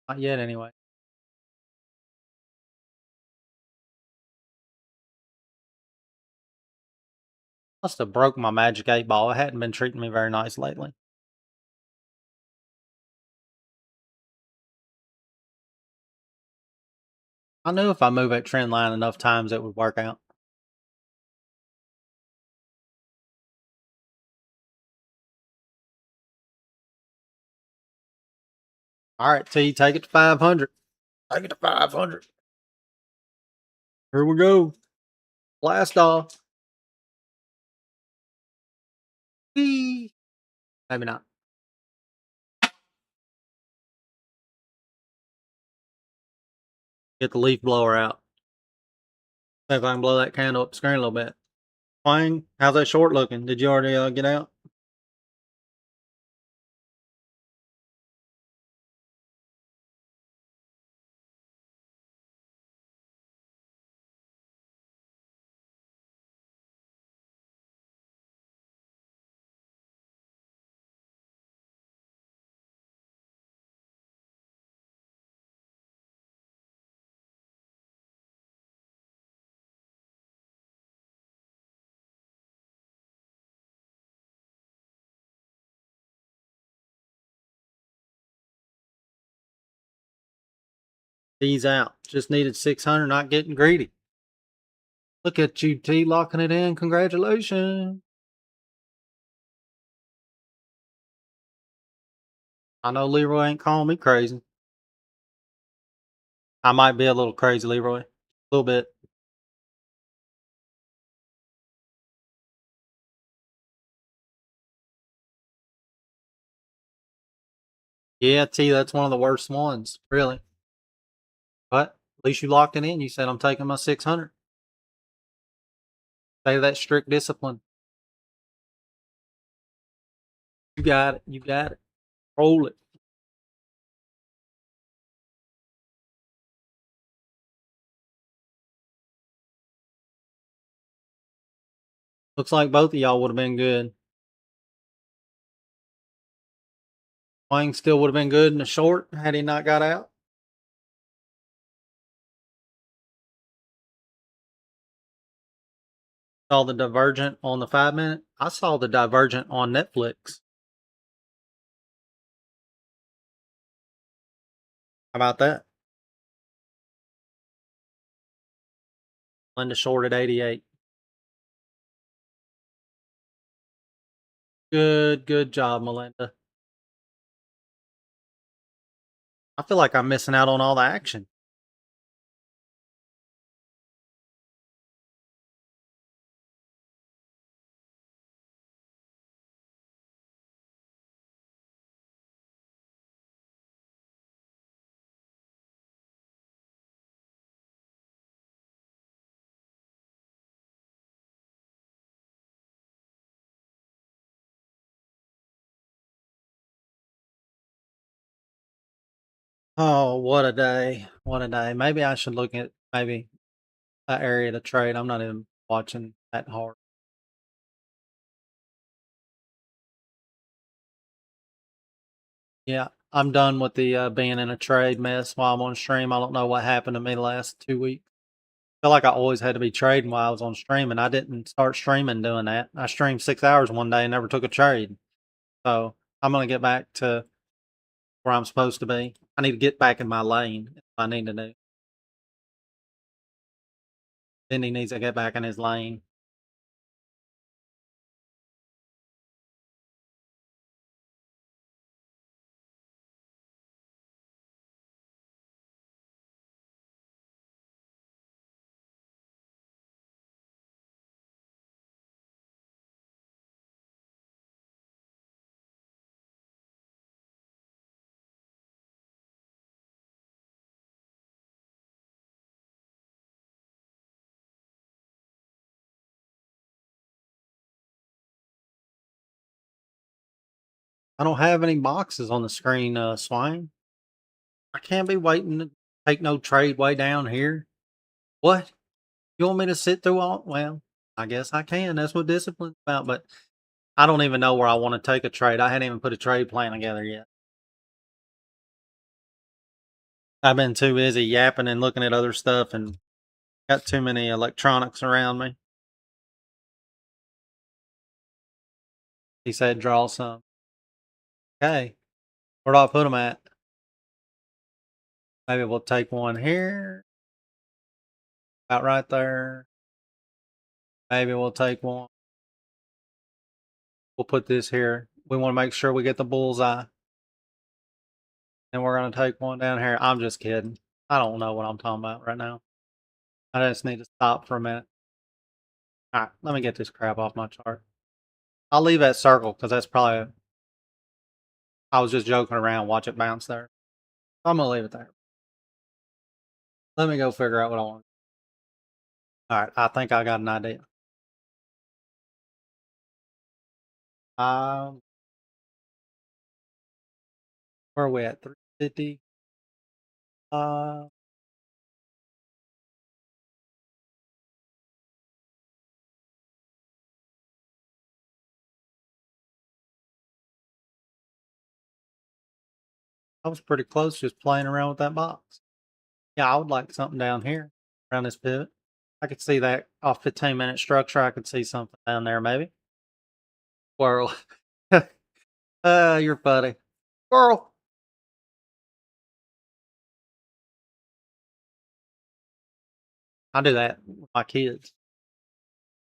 Not yet, anyway. Must have broke my magic 8 ball. It hadn't been treating me very nice lately. I knew if I move that trend line enough times it would work out. All right, T, take it to 500. Take it to 500. Here we go. Blast off. Whee! Maybe not. Get the leaf blower out. See if I can blow that candle up the screen a little bit. Wayne, how's that short looking? Did you already get out? He's out. Just needed 600, not getting greedy. Look at you, T, locking it in. Congratulations. I know Leroy ain't calling me crazy. I might be a little crazy, Leroy. A little bit. Yeah, T, that's one of the worst ones, really. But at least you locked it in. You said I'm taking my 600. Say that strict discipline. You got it. You got it. Roll it. Looks like both of y'all would have been good. Wayne still would have been good in the short had he not got out. Saw the divergent on the 5-minute. I saw the divergent on Netflix. How about that? Linda short at 88. Good job, Melinda. I feel like I'm missing out on all the action. Oh, what a day. What a day. Maybe I should look at maybe that area to trade. I'm not even watching that hard. Yeah, I'm done with the being in a trade mess while I'm on stream. I don't know what happened to me the last 2 weeks. Feel like I always had to be trading while I was on stream, and I didn't start streaming doing that. I streamed 6 hours one day and never took a trade. So I'm gonna get back to where I'm supposed to be. I need to get back in my lane. If I need to do. Vindy needs to get back in his lane. I don't have any boxes on the screen, Swine. I can't be waiting to take no trade way down here. What? You want me to sit through all? Well, I guess I can. That's what discipline's about. But I don't even know where I want to take a trade. I hadn't even put a trade plan together yet. I've been too busy yapping and looking at other stuff and got too many electronics around me. He said, draw some. Okay. Where do I put them at? Maybe we'll take one here. About right there. Maybe we'll take one. We'll put this here. We want to make sure we get the bullseye. And we're going to take one down here. I'm just kidding. I don't know what I'm talking about right now. I just need to stop for a minute. All right, let me get this crap off my chart. I'll leave that circle because that's probably, I was just joking around. Watch it bounce there. So I'm going to leave it there. Let me go figure out what I want. All right, I think I got an idea. Where are we at? 350. I was pretty close just playing around with that box. Yeah, I would like something down here around this pivot. I could see that off 15-minute structure. I could see something down there maybe. Squirrel. You're funny. Squirrel. I do that with my kids.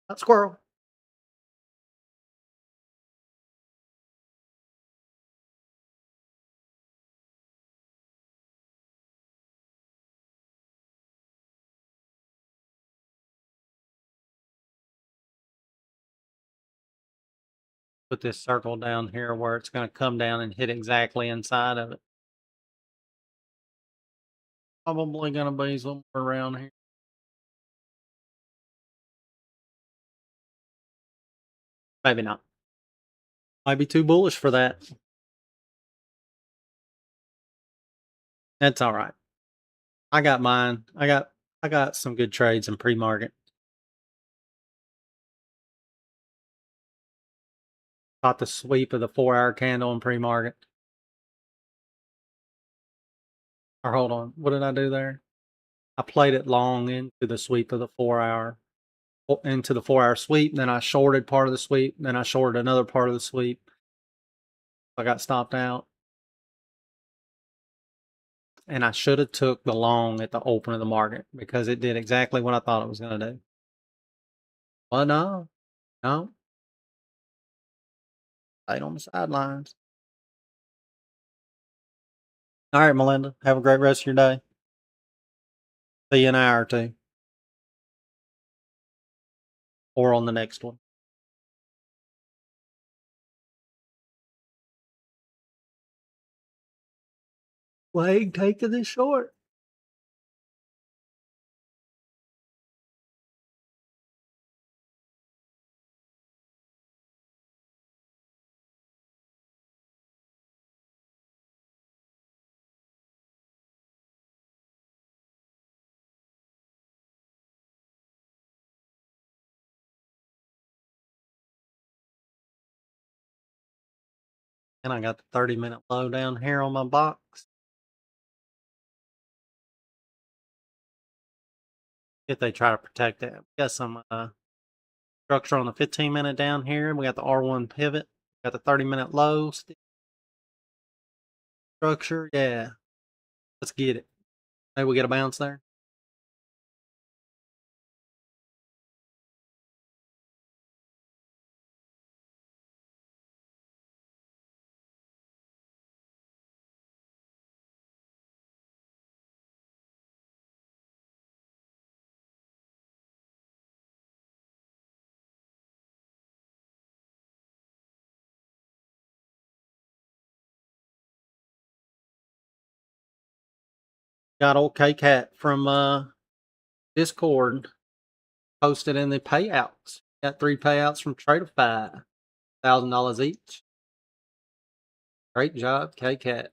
Not squirrel. Put this circle down here where it's going to come down and hit exactly inside of it. Probably going to be somewhere around here. Maybe not. Might be too bullish for that. That's all right. I got mine. I got some good trades in pre-market. Caught the sweep of the 4-hour candle in pre-market. Or hold on, what did I do there? I played it long into the sweep of the 4-hour, into the 4-hour sweep. Then I shorted part of the sweep. Then I shorted another part of the sweep. I got stopped out. And I should have took the long at the open of the market because it did exactly what I thought it was going to do. But no. Stayed on the sidelines. All right, Melinda. Have a great rest of your day. See you in an hour or two. Or on the next one. Leg taking it short. And I got the 30-minute low down here on my box. If they try to protect that. We got some structure on the 15-minute down here. We got the R1 pivot. Got the 30-minute low structure. Yeah. Let's get it. Maybe we get a bounce there. Got old K-Cat from Discord posted in the payouts. Got 3 payouts from Tradeify. $1,000 each. Great job, K-Cat.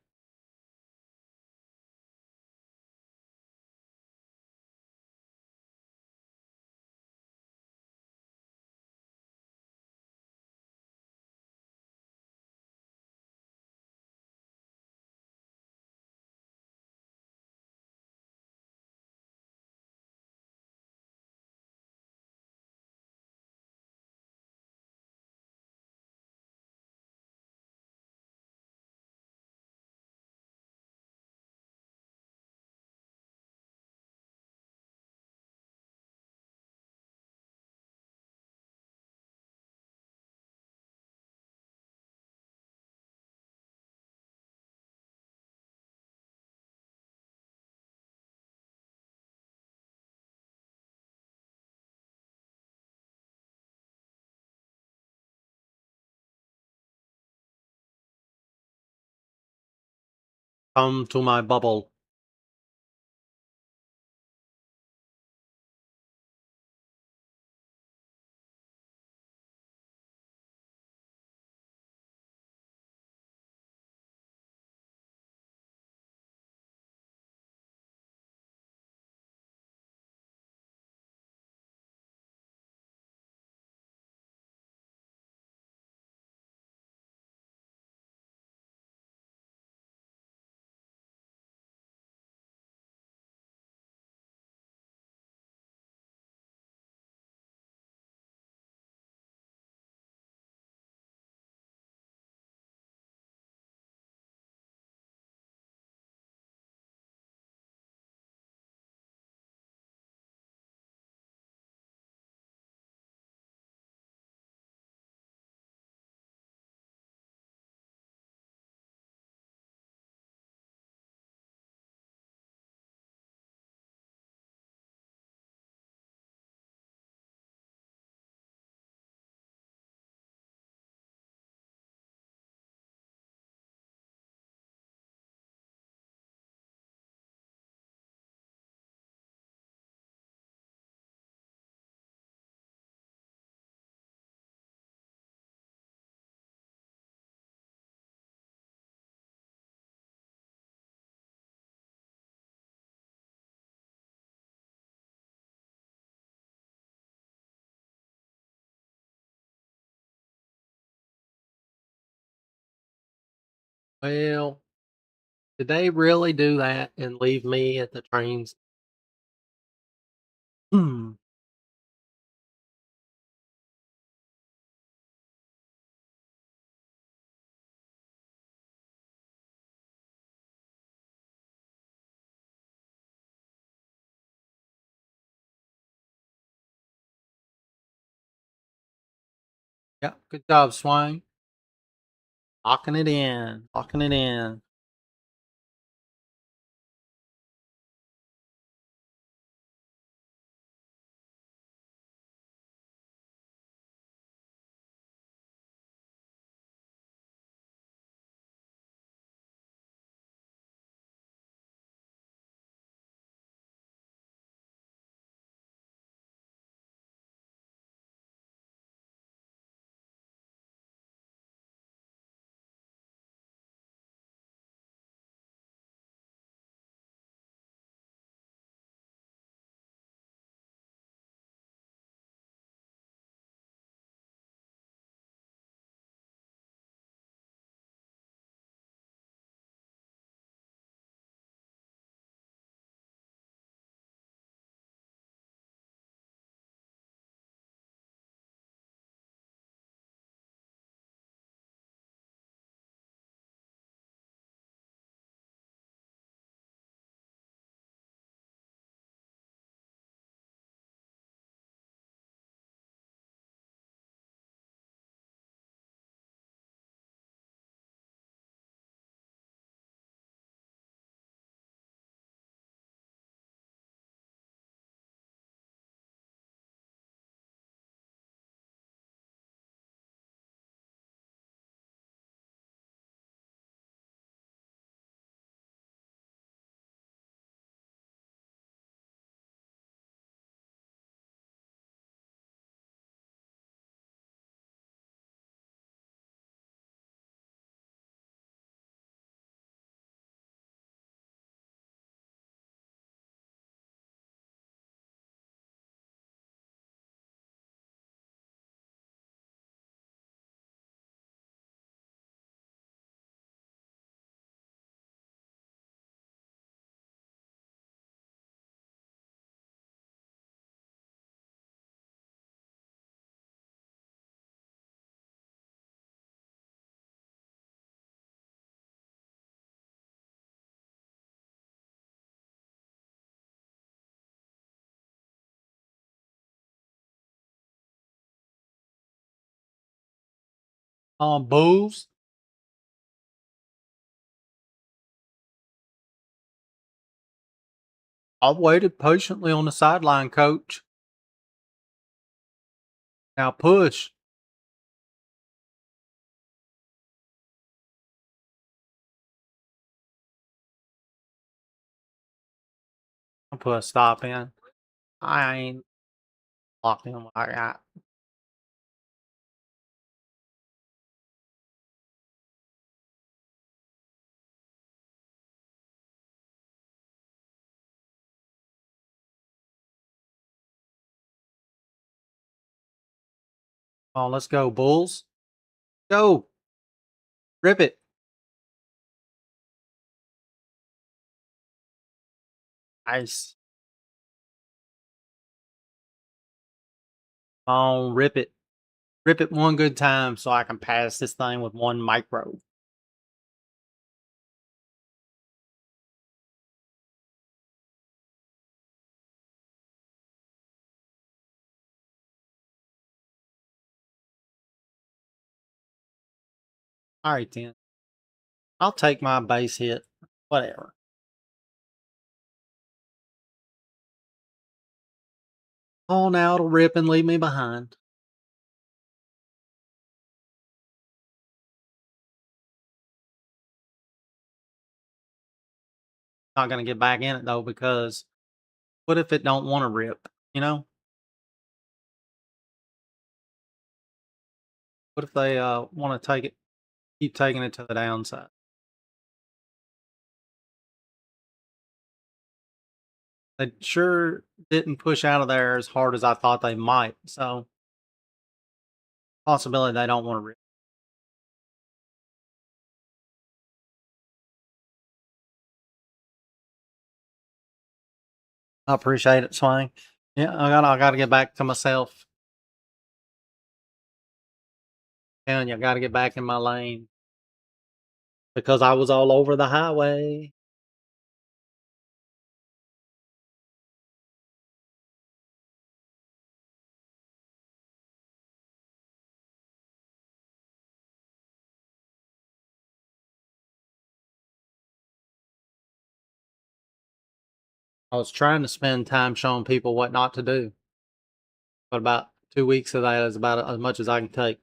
Come to my bubble. Well, did they really do that and leave me at the trains? Yeah, good job, Swain. Locking it in, locking it in. Bulls. I've waited patiently on the sideline, coach. Now push. I'll put a stop in. I ain't locking them. I got. Oh, let's go, Bulls. Go. Rip it. Nice. Come on, rip it. Rip it one good time so I can pass this thing with one micro. All right, then. I'll take my base hit. Whatever. Oh, now it'll rip and leave me behind. Not gonna get back in it though because what if it don't want to rip? You know? What if they want to take it, keep taking it to the downside? They sure didn't push out of there as hard as I thought they might. So possibility they don't want to rip. I appreciate it, Swang. Yeah, I gotta get back to myself. Telling you, I gotta get back in my lane because I was all over the highway. I was trying to spend time showing people what not to do, but about 2 weeks of that is about as much as I can take.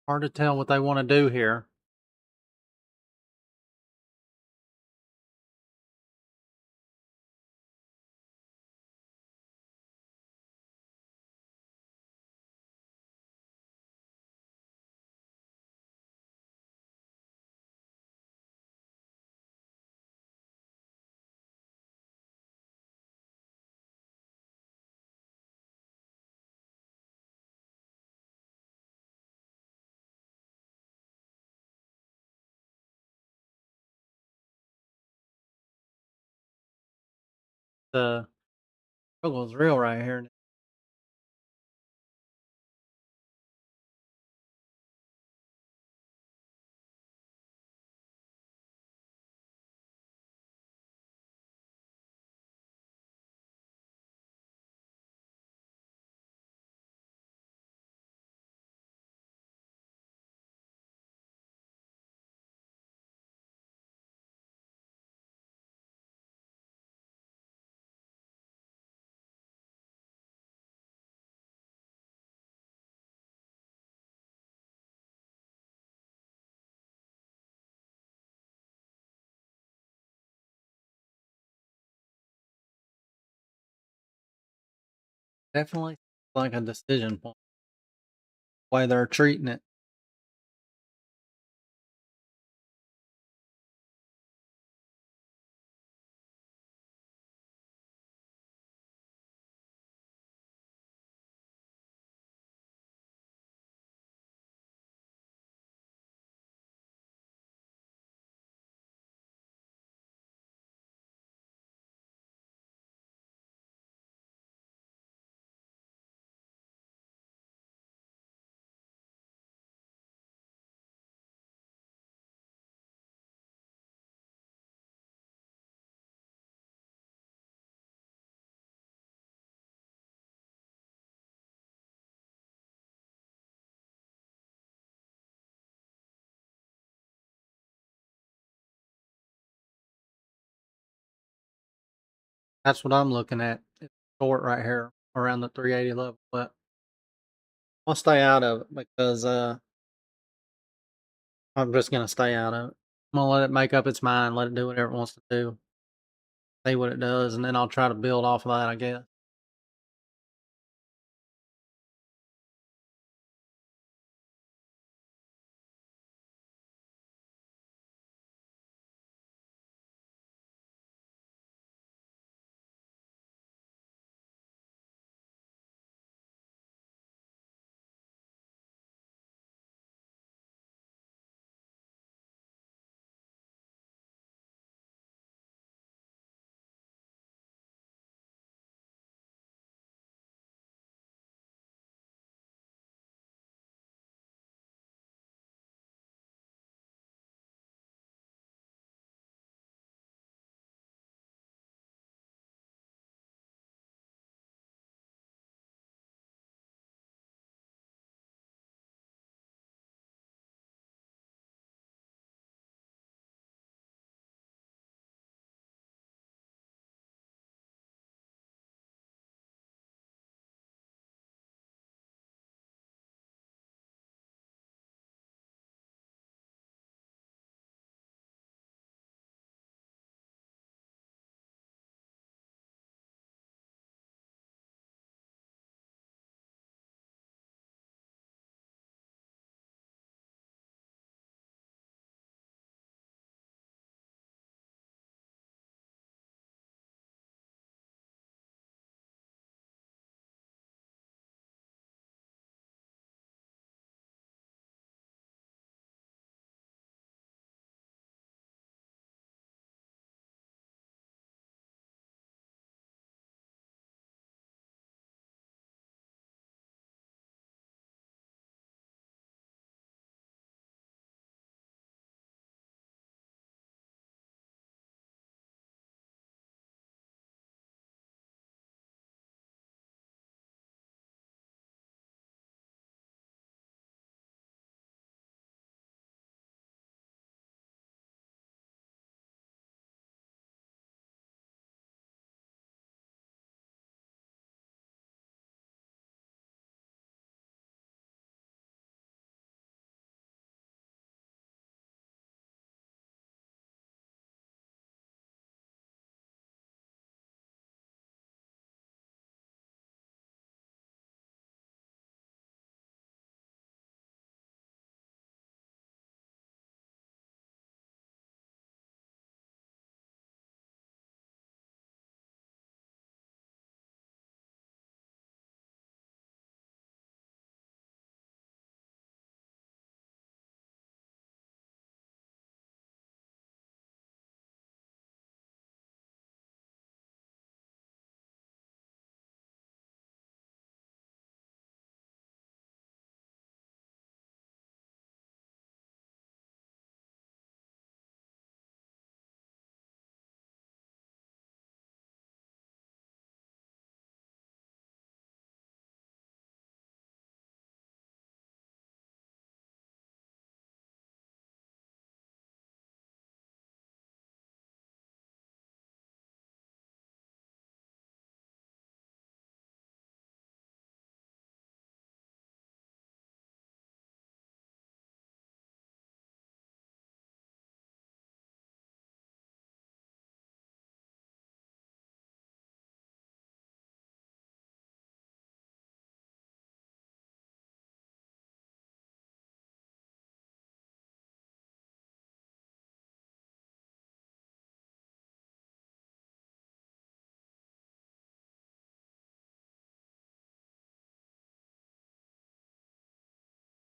Hard to tell what they want to do here. The struggle is real right here. Definitely like a decision point, the way they're treating it. That's what I'm looking at. It's short right here around the 380 level, but I'll stay out of it because I'm just gonna stay out of it. I'm gonna let it make up its mind, let it do whatever it wants to do, see what it does, and then I'll try to build off of that, I guess.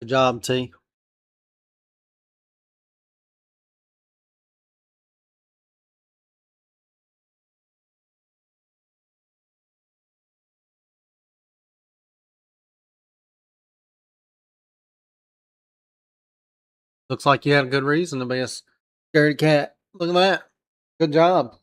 Good job, T. Looks like you had a good reason to be a scaredy cat. Look at that. Good job.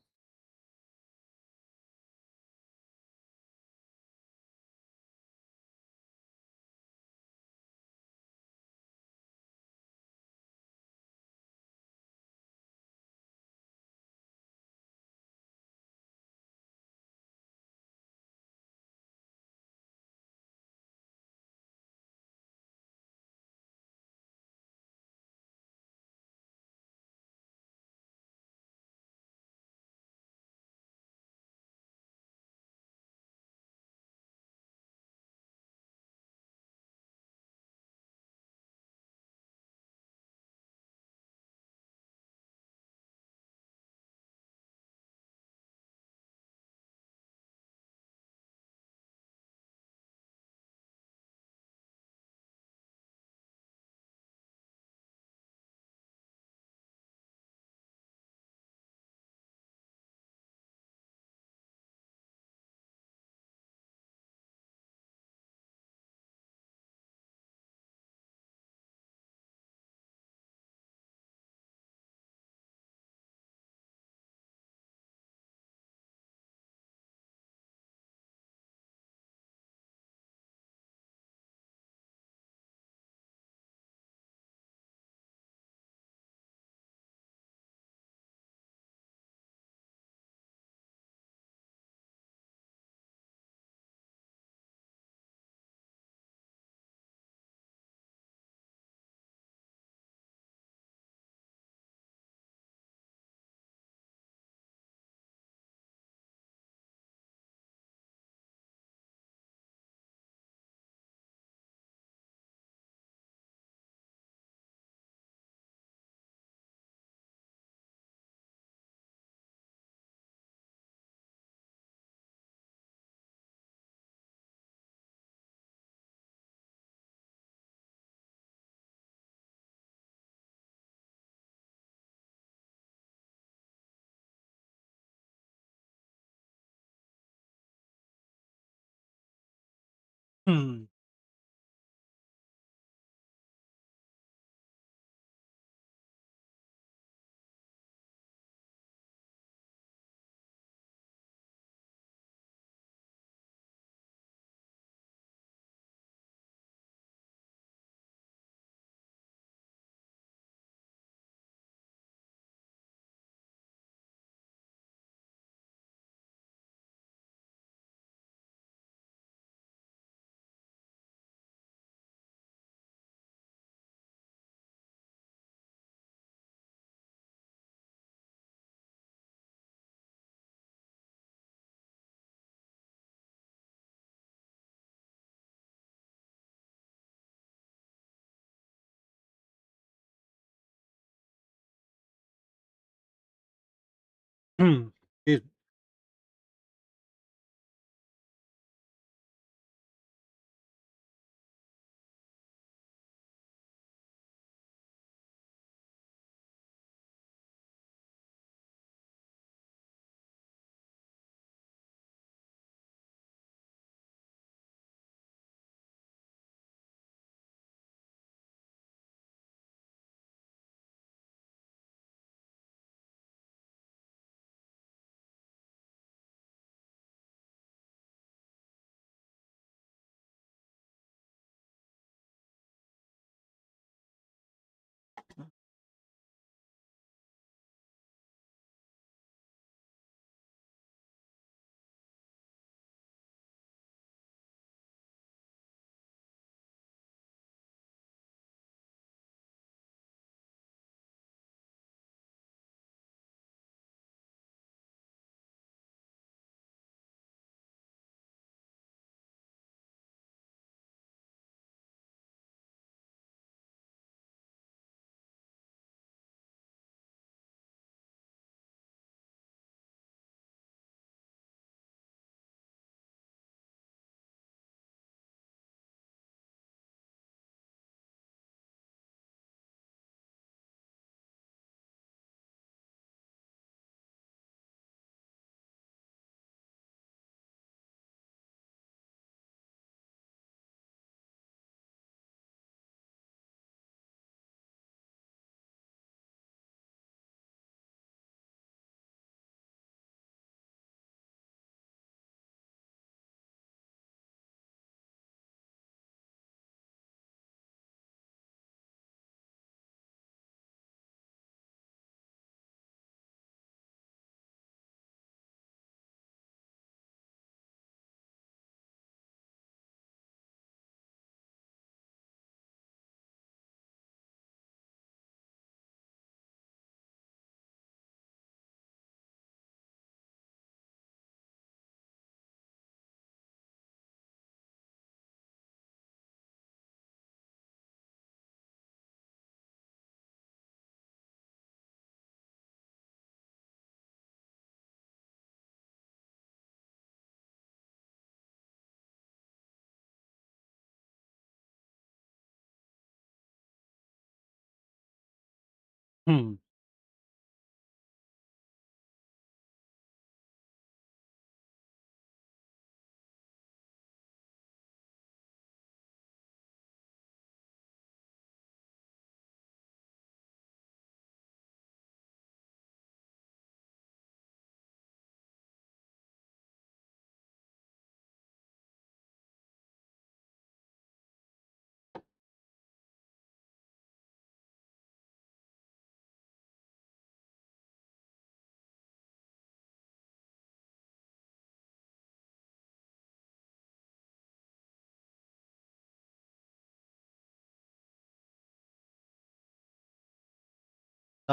Hmm. Hmm. Excuse me.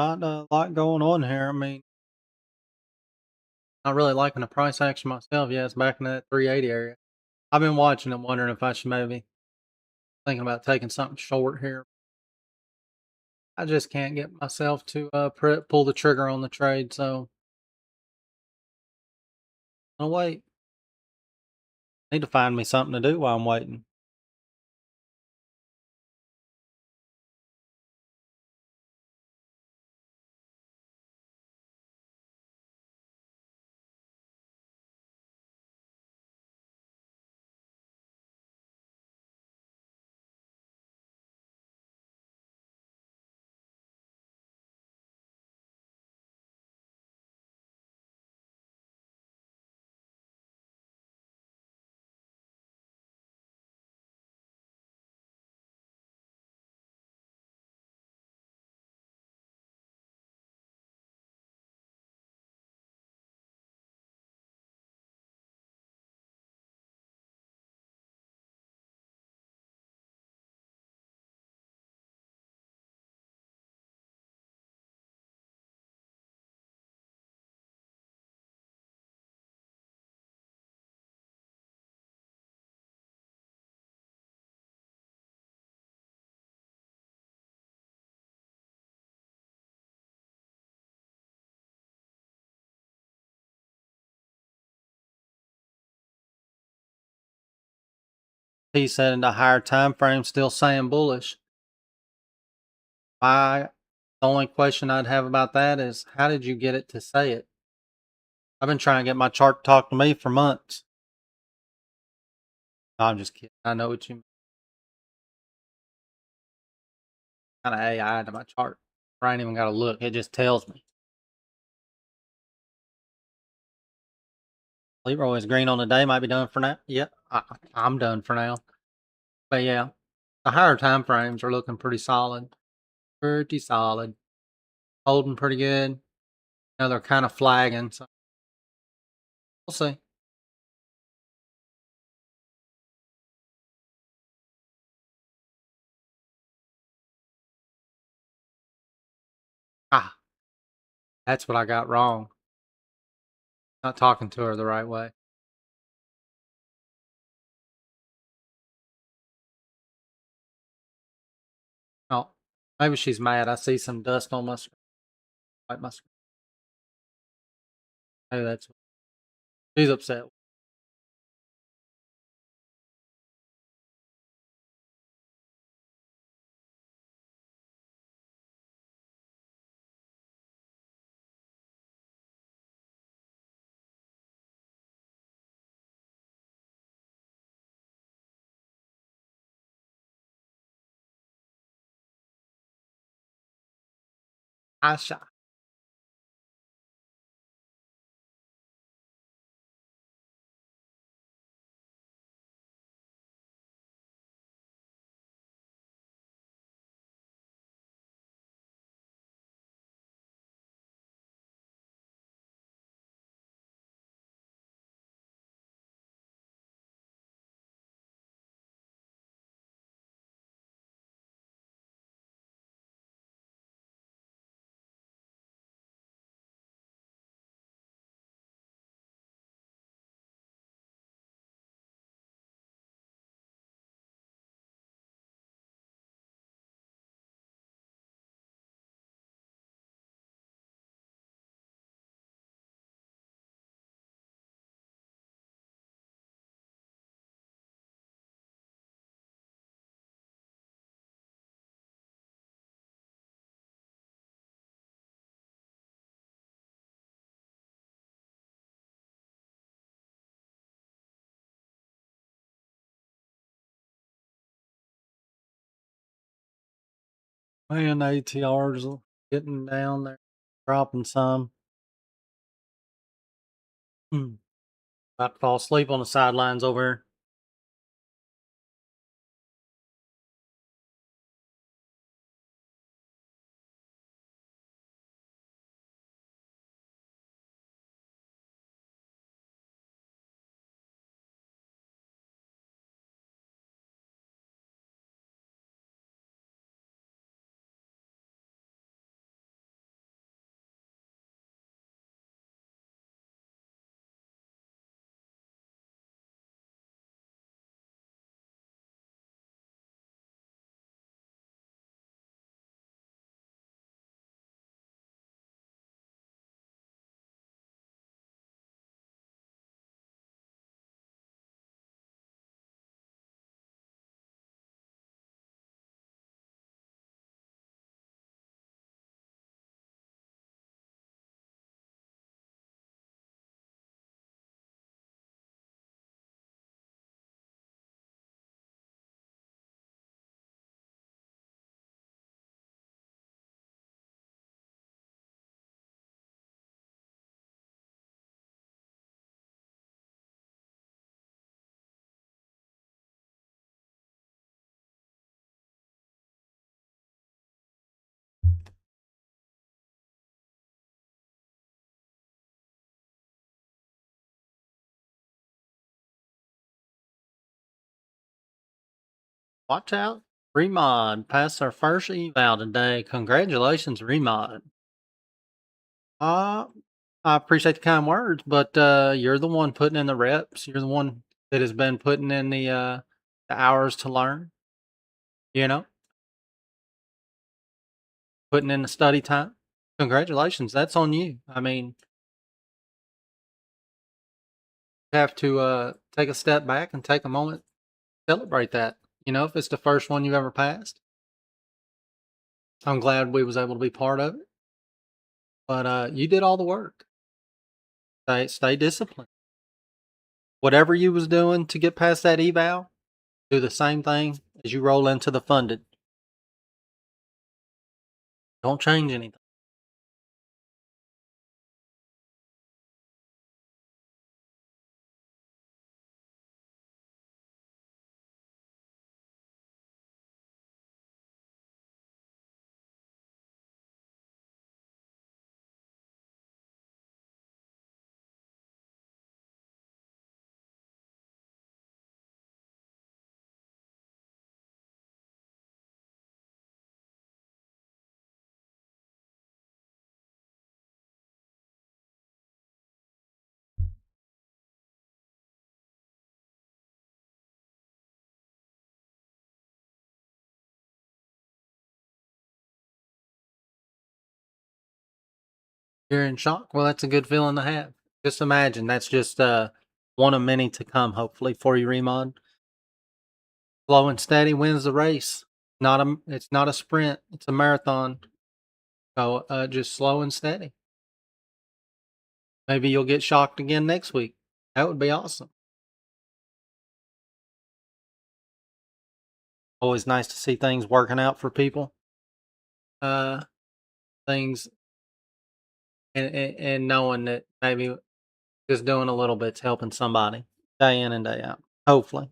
not a lot going on here. I mean, not really liking the price action myself. Yeah, it's back in that 380 area. I've been watching and wondering if I should maybe thinking about taking something short here. I just can't get myself to pull the trigger on the trade, so I'll wait. Need to find me something to do while I'm waiting. He said in the higher time frame, still saying bullish. The only question I'd have about that is, how did you get it to say it? I've been trying to get my chart to talk to me for months. No, I'm just kidding. I know what you mean. Kind of AI to my chart. I ain't even got to look. It just tells me. Leroy's green on the day. Might be done for now. Yep, I'm done for now. But yeah, the higher time frames are looking pretty solid. Pretty solid. Holding pretty good. Now they're kind of flagging, so we'll see. Ah, that's what I got wrong. Not talking to her the right way. Oh, maybe she's mad. I see some dust on my screen. Like my screen. Maybe that's she's upset. Asha. Man, the ATR's getting down there, dropping some. About to fall asleep on the sidelines over here. Watch out. Remod passed our first eval today. Congratulations, Remod. Uh, I appreciate the kind words, but you're the one putting in the reps. You're the one that has been putting in the hours to learn, you know, putting in the study time. Congratulations. That's on you. I mean, you have to take a step back and take a moment, celebrate that. You know, if it's the first one you ever passed, I'm glad we was able to be part of it. But you did all the work. Stay disciplined. Whatever you was doing to get past that eval, do the same thing as you roll into the funded. Don't change anything. You're in shock? Well, that's a good feeling to have. Just imagine that's just one of many to come, hopefully, for you, Remod. Slow and steady wins the race. It's not a sprint, it's a marathon. So just slow and steady. Maybe you'll get shocked again next week. That would be awesome. Always nice to see things working out for people. Things and knowing that maybe just doing a little bit's helping somebody day in and day out. Hopefully.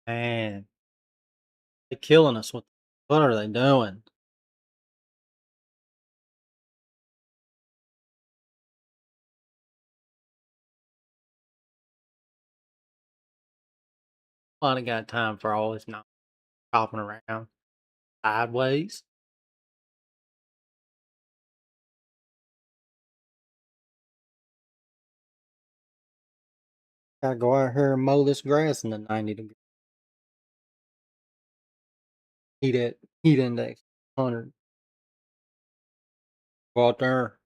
Man, they're killing us with what are they doing? I ain't got time for all this not chopping around sideways. Gotta go out here and mow this grass in the 90-degree heat index 100. Go out there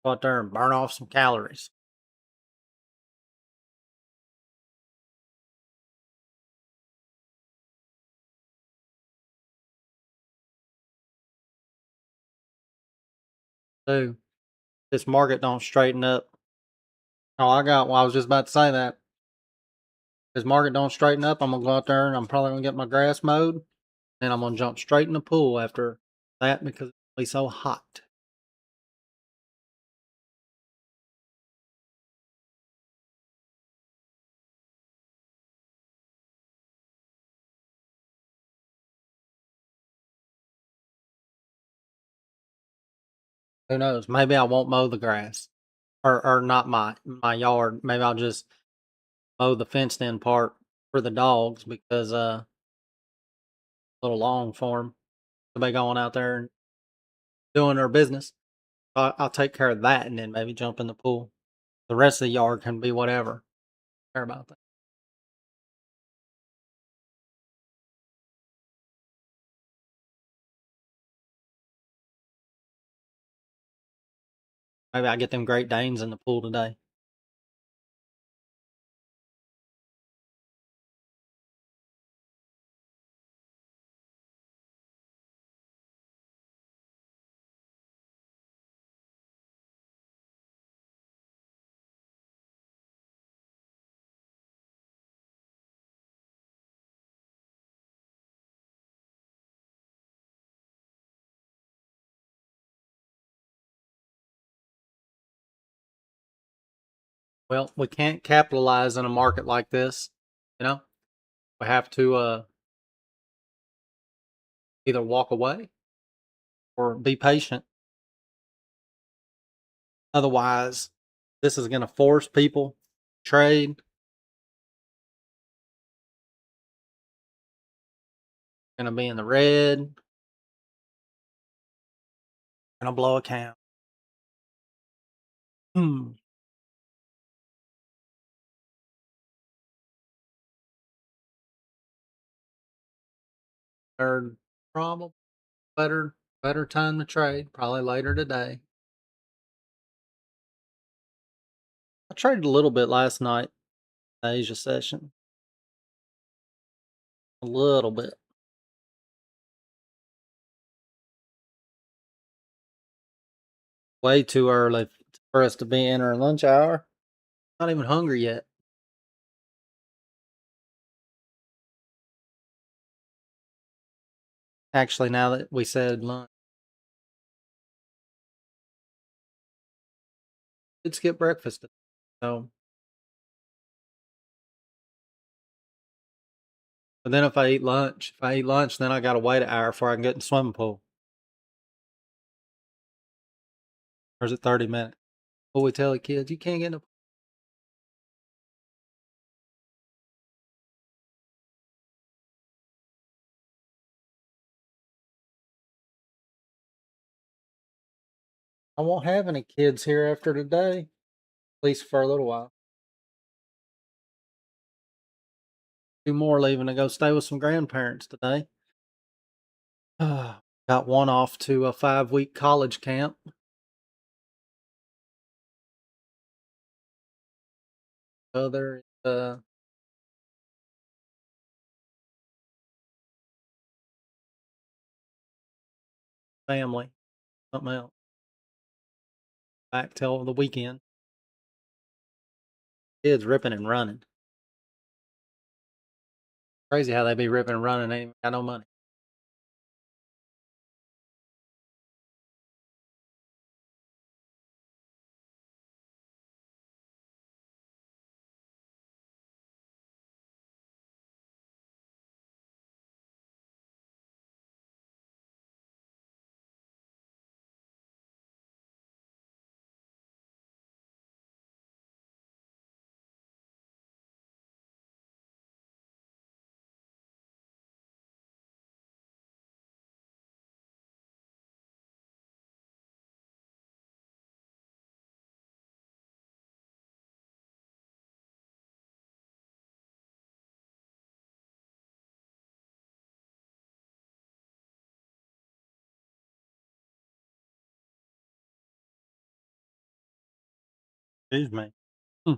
and burn off some calories. So this market don't straighten up. Well, I was just about to say that. This market don't straighten up, I'm gonna go out there and I'm probably gonna get my grass mowed. And I'm gonna jump straight in the pool after that because it'll be so hot. Who knows? Maybe I won't mow the grass. Or not my yard. Maybe I'll just mow the fenced in part for the dogs because a little long for them to be going out there and doing their business. I'll take care of that and then maybe jump in the pool. The rest of the yard can be whatever. Care about that. Maybe I get them Great Danes in the pool today. Well, we can't capitalize in a market like this, you know. We have to either walk away or be patient. Otherwise, this is going to force people to trade. Going to be in the red. Going to blow a count. Hmm. Third, probably better time to trade. Probably later today. I traded a little bit last night, Asia session. A little bit. Way too early for us to be entering lunch hour. Not even hungry yet. Actually, now that we said lunch, let's skip breakfast. So, but then if I eat lunch, then I gotta wait an hour before I can get in the swimming pool. Or is it 30 minutes? What we tell the kids, you can't get in the I won't have any kids here after today, at least for a little while. 2 more leaving to go stay with some grandparents today. Got one off to a 5-week college camp. Other family, something else. Back till the weekend. Kids ripping and running. Crazy how they be ripping and running, ain't even got no money. Excuse me. Hmm.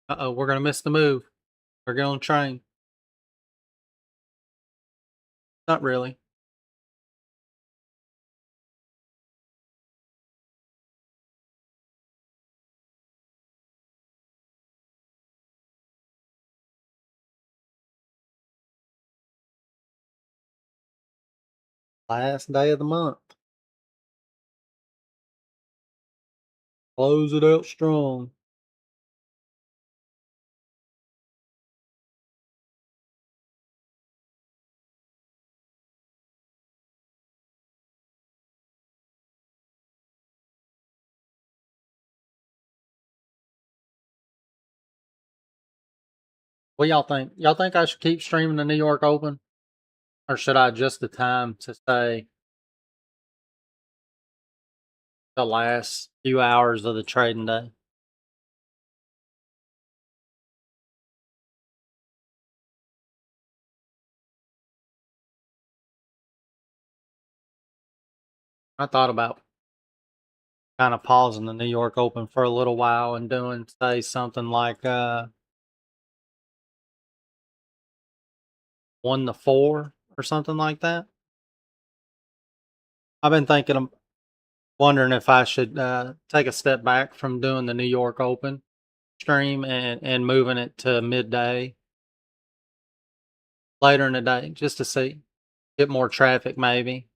Uh-oh, we're gonna miss the move. We're getting on the train. Not really. Last day of the month. Close it out strong. What y'all think? Y'all think I should keep streaming the New York Open? Or should I adjust the time to say the last few hours of the trading day? I thought about kind of pausing the New York Open for a little while and doing, say, something like 1-4 or something like that. I've been thinking of wondering if I should take a step back from doing the New York Open stream and moving it to midday later in the day just to see, get more traffic maybe.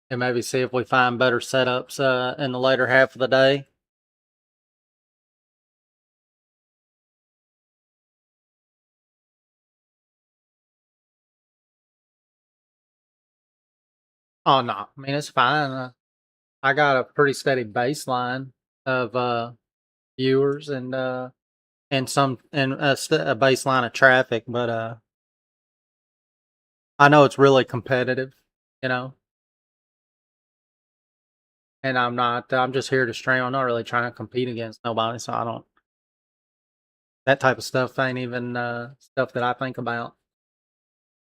And maybe see if we find better setups in the later half of the day. Oh no, I mean it's fine. I got a pretty steady baseline of viewers and some and a baseline of traffic, but I know it's really competitive, you know. And I'm not. I'm just here to stream. I'm not really trying to compete against nobody, so I don't. That type of stuff ain't even stuff that I think about,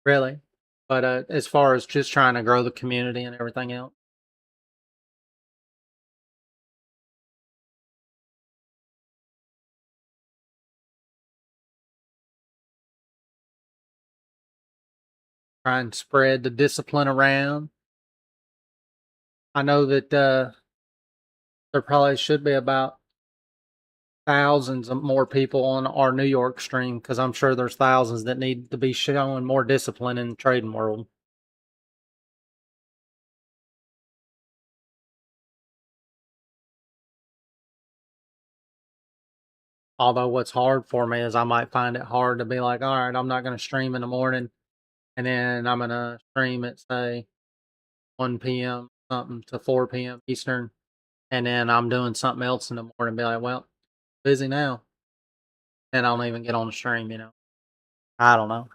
really. But as far as just trying to grow the community and everything else. Try and spread the discipline around. I know that there probably should be about thousands of more people on our New York stream because I'm sure there's thousands that need to be showing more discipline in the trading world. Although what's hard for me is I might find it hard to be like, all right, I'm not going to stream in the morning and then I'm going to stream at say 1 p.m. something to 4 p.m. Eastern, and then I'm doing something else in the morning. Be like, well, busy now, and I don't even get on the stream. I don't know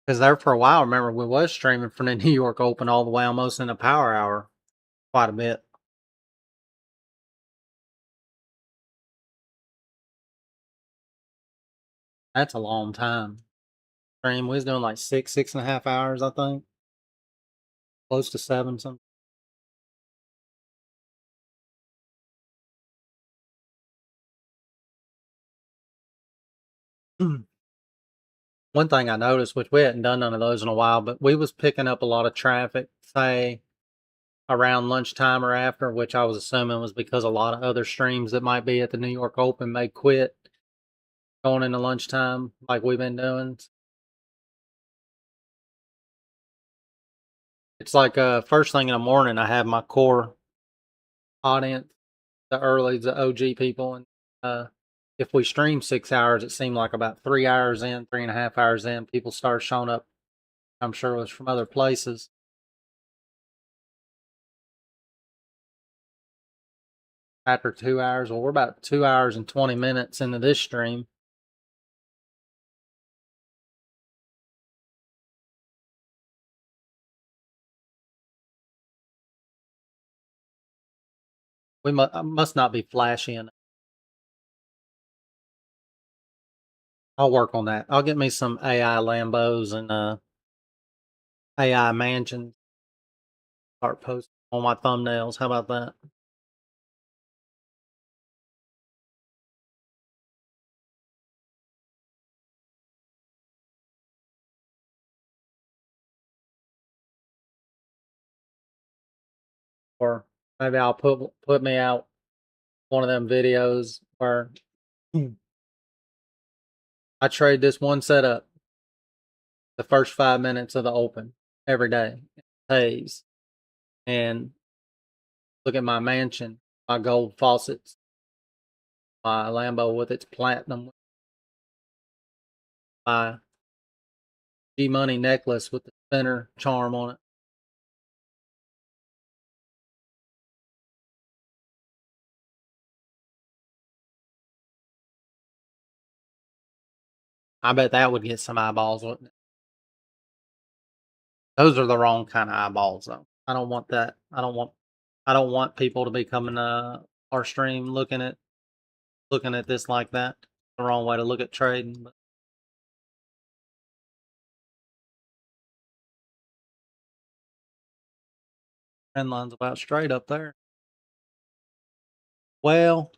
because there for a while. Remember, we was streaming from the New York Open all the way almost in a power hour, quite a bit. That's a long time. Stream we was doing like 6.5 hours, I think, close to 7 something. One thing I noticed, which we hadn't done none of those in a while, but we was picking up a lot of traffic, say around lunchtime or after, which I was assuming was because a lot of other streams that might be at the New York Open may quit going into lunchtime like we've been doing. It's like first thing in the morning, I have my core audience, the OG people, and if we stream 6 hours, it seemed like about 3 hours in, 3.5 hours in, people start showing up. I'm sure it was from other places. After 2 hours, well, we're about 2 hours and 20 minutes into this stream. We must not be flashy enough. I'll work on that. I'll get me some AI Lambos and AI mansions. Start posting on my thumbnails. How about that? Or maybe I'll put me out one of them videos where I trade this one setup the first 5 minutes of the open every day. It pays. And look at my mansion, my gold faucets, my Lambo with its platinum, my G Money necklace with the spinner charm on it. I bet that would get some eyeballs, wouldn't it? Those are the wrong kind of eyeballs, though. I don't want that. I don't want people to be coming to our stream looking at this like that. The wrong way to look at trading. But trend line's about straight up there. Well,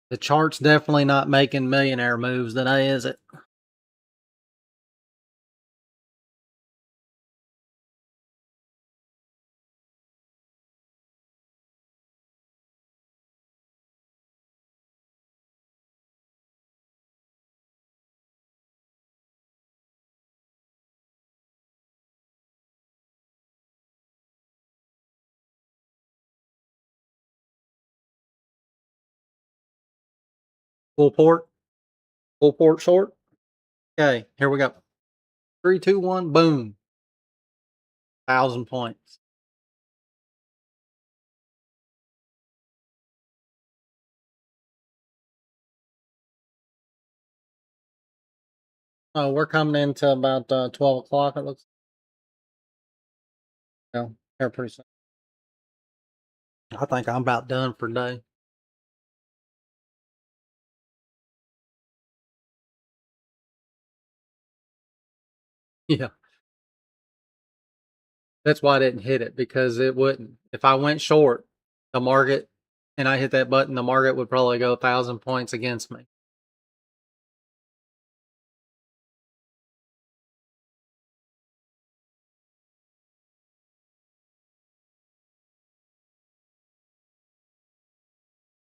the chart's definitely not making millionaire moves today, is it? Full port, full port short. Okay, here we go. 3, 2, 1, boom. 1,000 points. Oh, we're coming into about 12 o'clock. It looks here pretty soon. I think I'm about done for today. Yeah, that's why I didn't hit it because it wouldn't. If I went short, the market, and I hit that button, the market would probably go 1,000 points against me.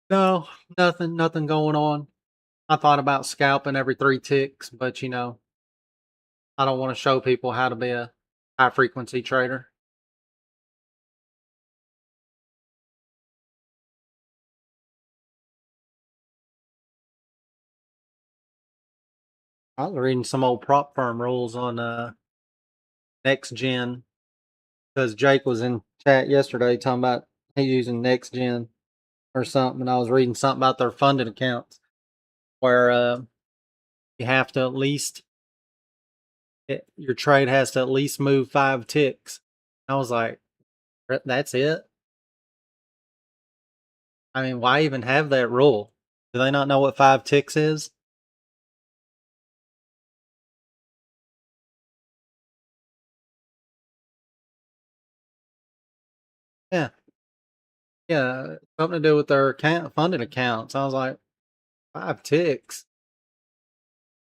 No, nothing going on. I thought about scalping every 3 ticks, but I don't want to show people how to be a high frequency trader. I was reading some old prop firm rules on next gen because Jake was in chat yesterday talking about he using next gen or something, and I was reading something about their funded accounts where you have to at least your trade has to at least move 5 ticks. I was like, That's it." I mean, why even have that rule? Do they not know what 5 ticks is? Yeah, yeah, something to do with their funded accounts. I was like, 5 ticks.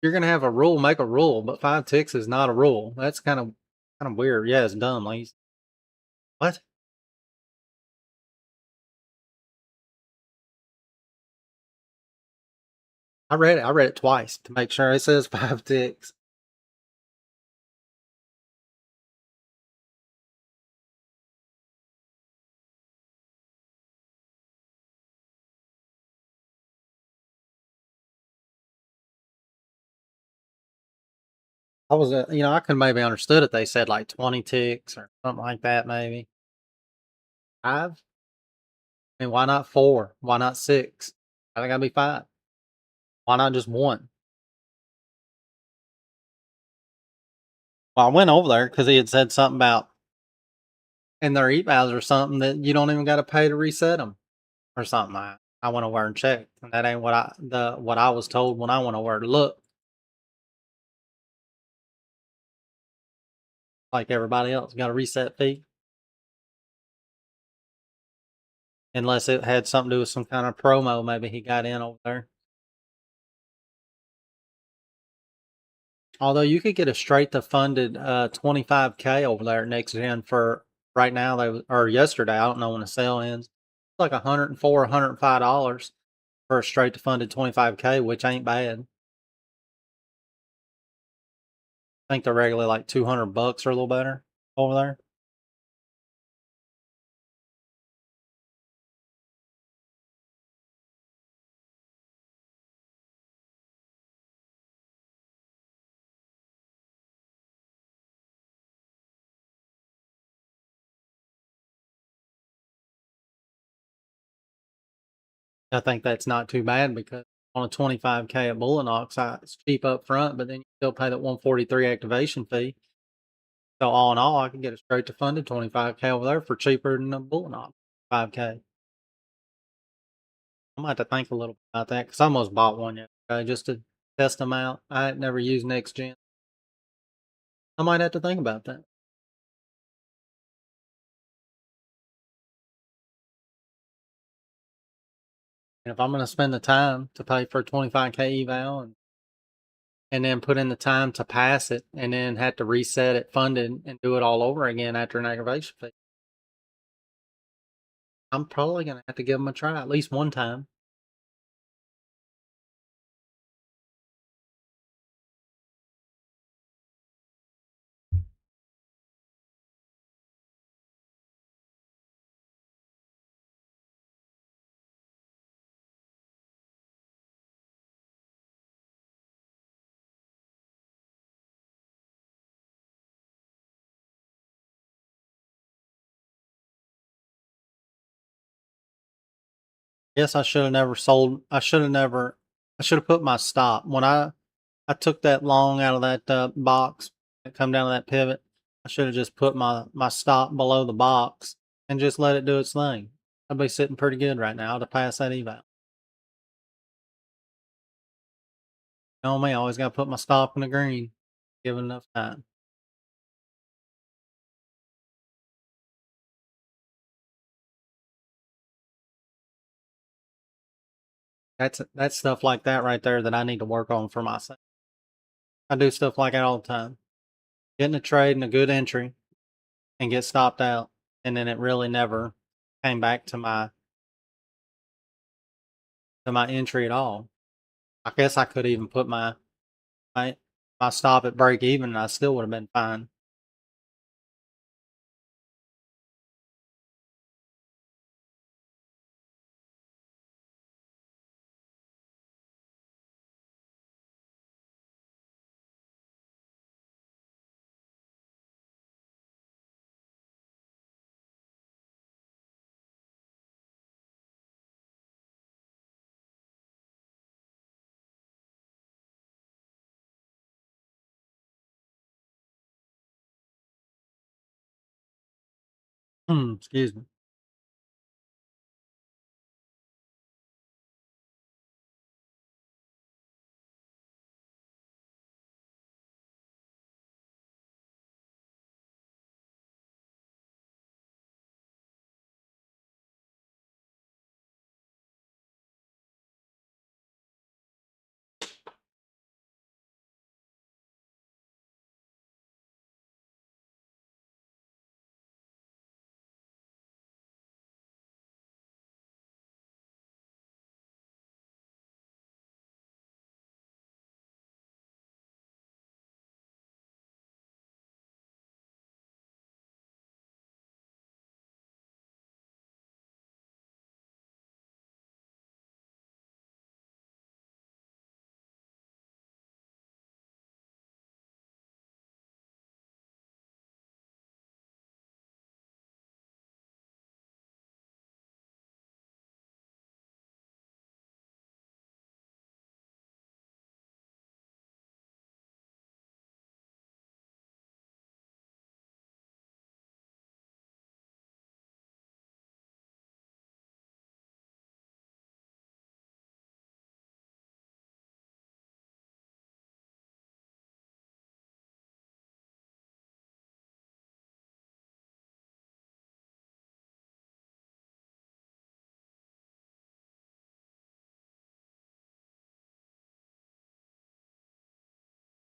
You're gonna have a rule, make a rule, but 5 ticks is not a rule. That's kind of weird. Yeah, it's dumb. Like, what? I read it. I read it twice to make sure it says 5 ticks. I was, I could maybe understood it. They said like 20 ticks or something like that, maybe 5. I mean, why not 4? Why not 6? I think I'd be 5. Why not just 1? Well, I went over there because he had said something about in their evals or something that you don't even got to pay to reset them or something. I went over and checked, and that ain't what I was told when I went over to look. Like everybody else, got a reset fee. Unless it had something to do with some kind of promo, maybe he got in over there. Although you could get a straight to funded 25K over there at Next Gen for right now, or yesterday. I don't know when the sale ends. It's like $104, $105 for a straight to funded 25K, which ain't bad. I think they're regularly like $200 or a little better over there. I think that's not too bad because on a 25K at Bullinox, it's cheap up front, but then you still pay that 143 activation fee. So all in all, I can get a straight to funded 25K over there for cheaper than a Bullinox 5K. I might have to think a little bit about that because I almost bought one yesterday just to test them out. I had never used Next Gen. I might have to think about that. And if I'm going to spend the time to pay for a 25K eval and then put in the time to pass it and then have to reset it, fund it, and do it all over again after an aggravation fee, I'm probably going to have to give them a try at least one time. Yes, I should have never sold. I should have put my stop. When I took that long out of that box and come down to that pivot, I should have just put my stop below the box and just let it do its thing. I'd be sitting pretty good right now to pass that eval. You know me, I always got to put my stop in the green, give it enough time. That's stuff like that right there that I need to work on for myself. I do stuff like that all the time. Getting a trade and a good entry and get stopped out, and then it really never came back to my entry at all. I guess I could even put my my stop at break even, and I still would have been fine. Excuse me.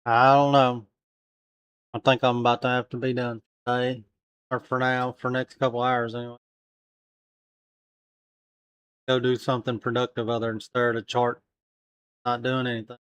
I don't know. I think I'm about to have to be done today, or for now, for next couple hours anyway. Go do something productive other than stare at a chart, not doing anything.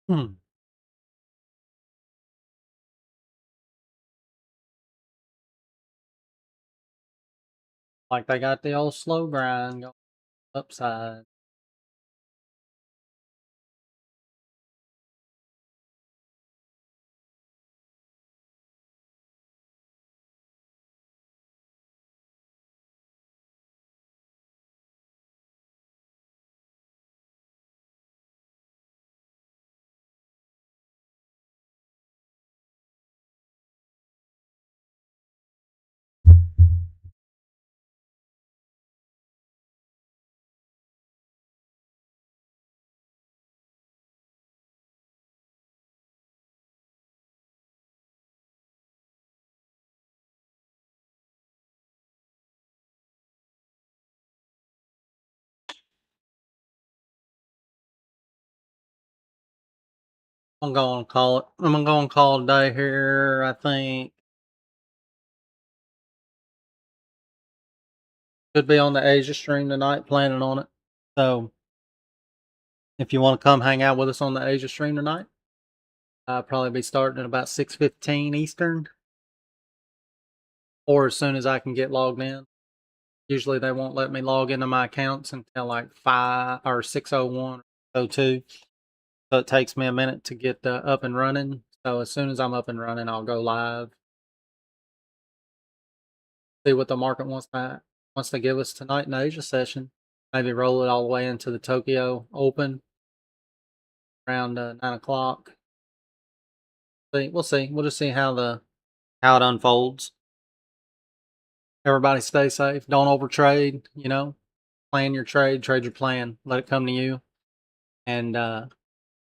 Like they got the old slow grind going upside. I'm gonna call it. I'm gonna call it a day here. I think could be on the Asia stream tonight. Planning on it. So if you want to come hang out with us on the Asia stream tonight, I'll probably be starting at about 6:15 Eastern, or as soon as I can get logged in. Usually they won't let me log into my accounts until like 5 or 6:01 or 02. So it takes me a minute to get up and running. So as soon as I'm up and running, I'll go live. See what the market wants to give us tonight in the Asia session. Maybe roll it all the way into the Tokyo Open around 9 o'clock. We'll see. We'll just see how it unfolds. Everybody stay safe. Don't overtrade. Plan your trade your plan. Let it come to you. And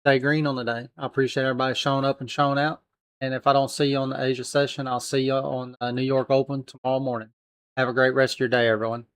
stay green on the day. I appreciate everybody showing up and showing out. And if I don't see you on the Asia session, I'll see you on New York Open tomorrow morning. Have a great rest of your day, everyone.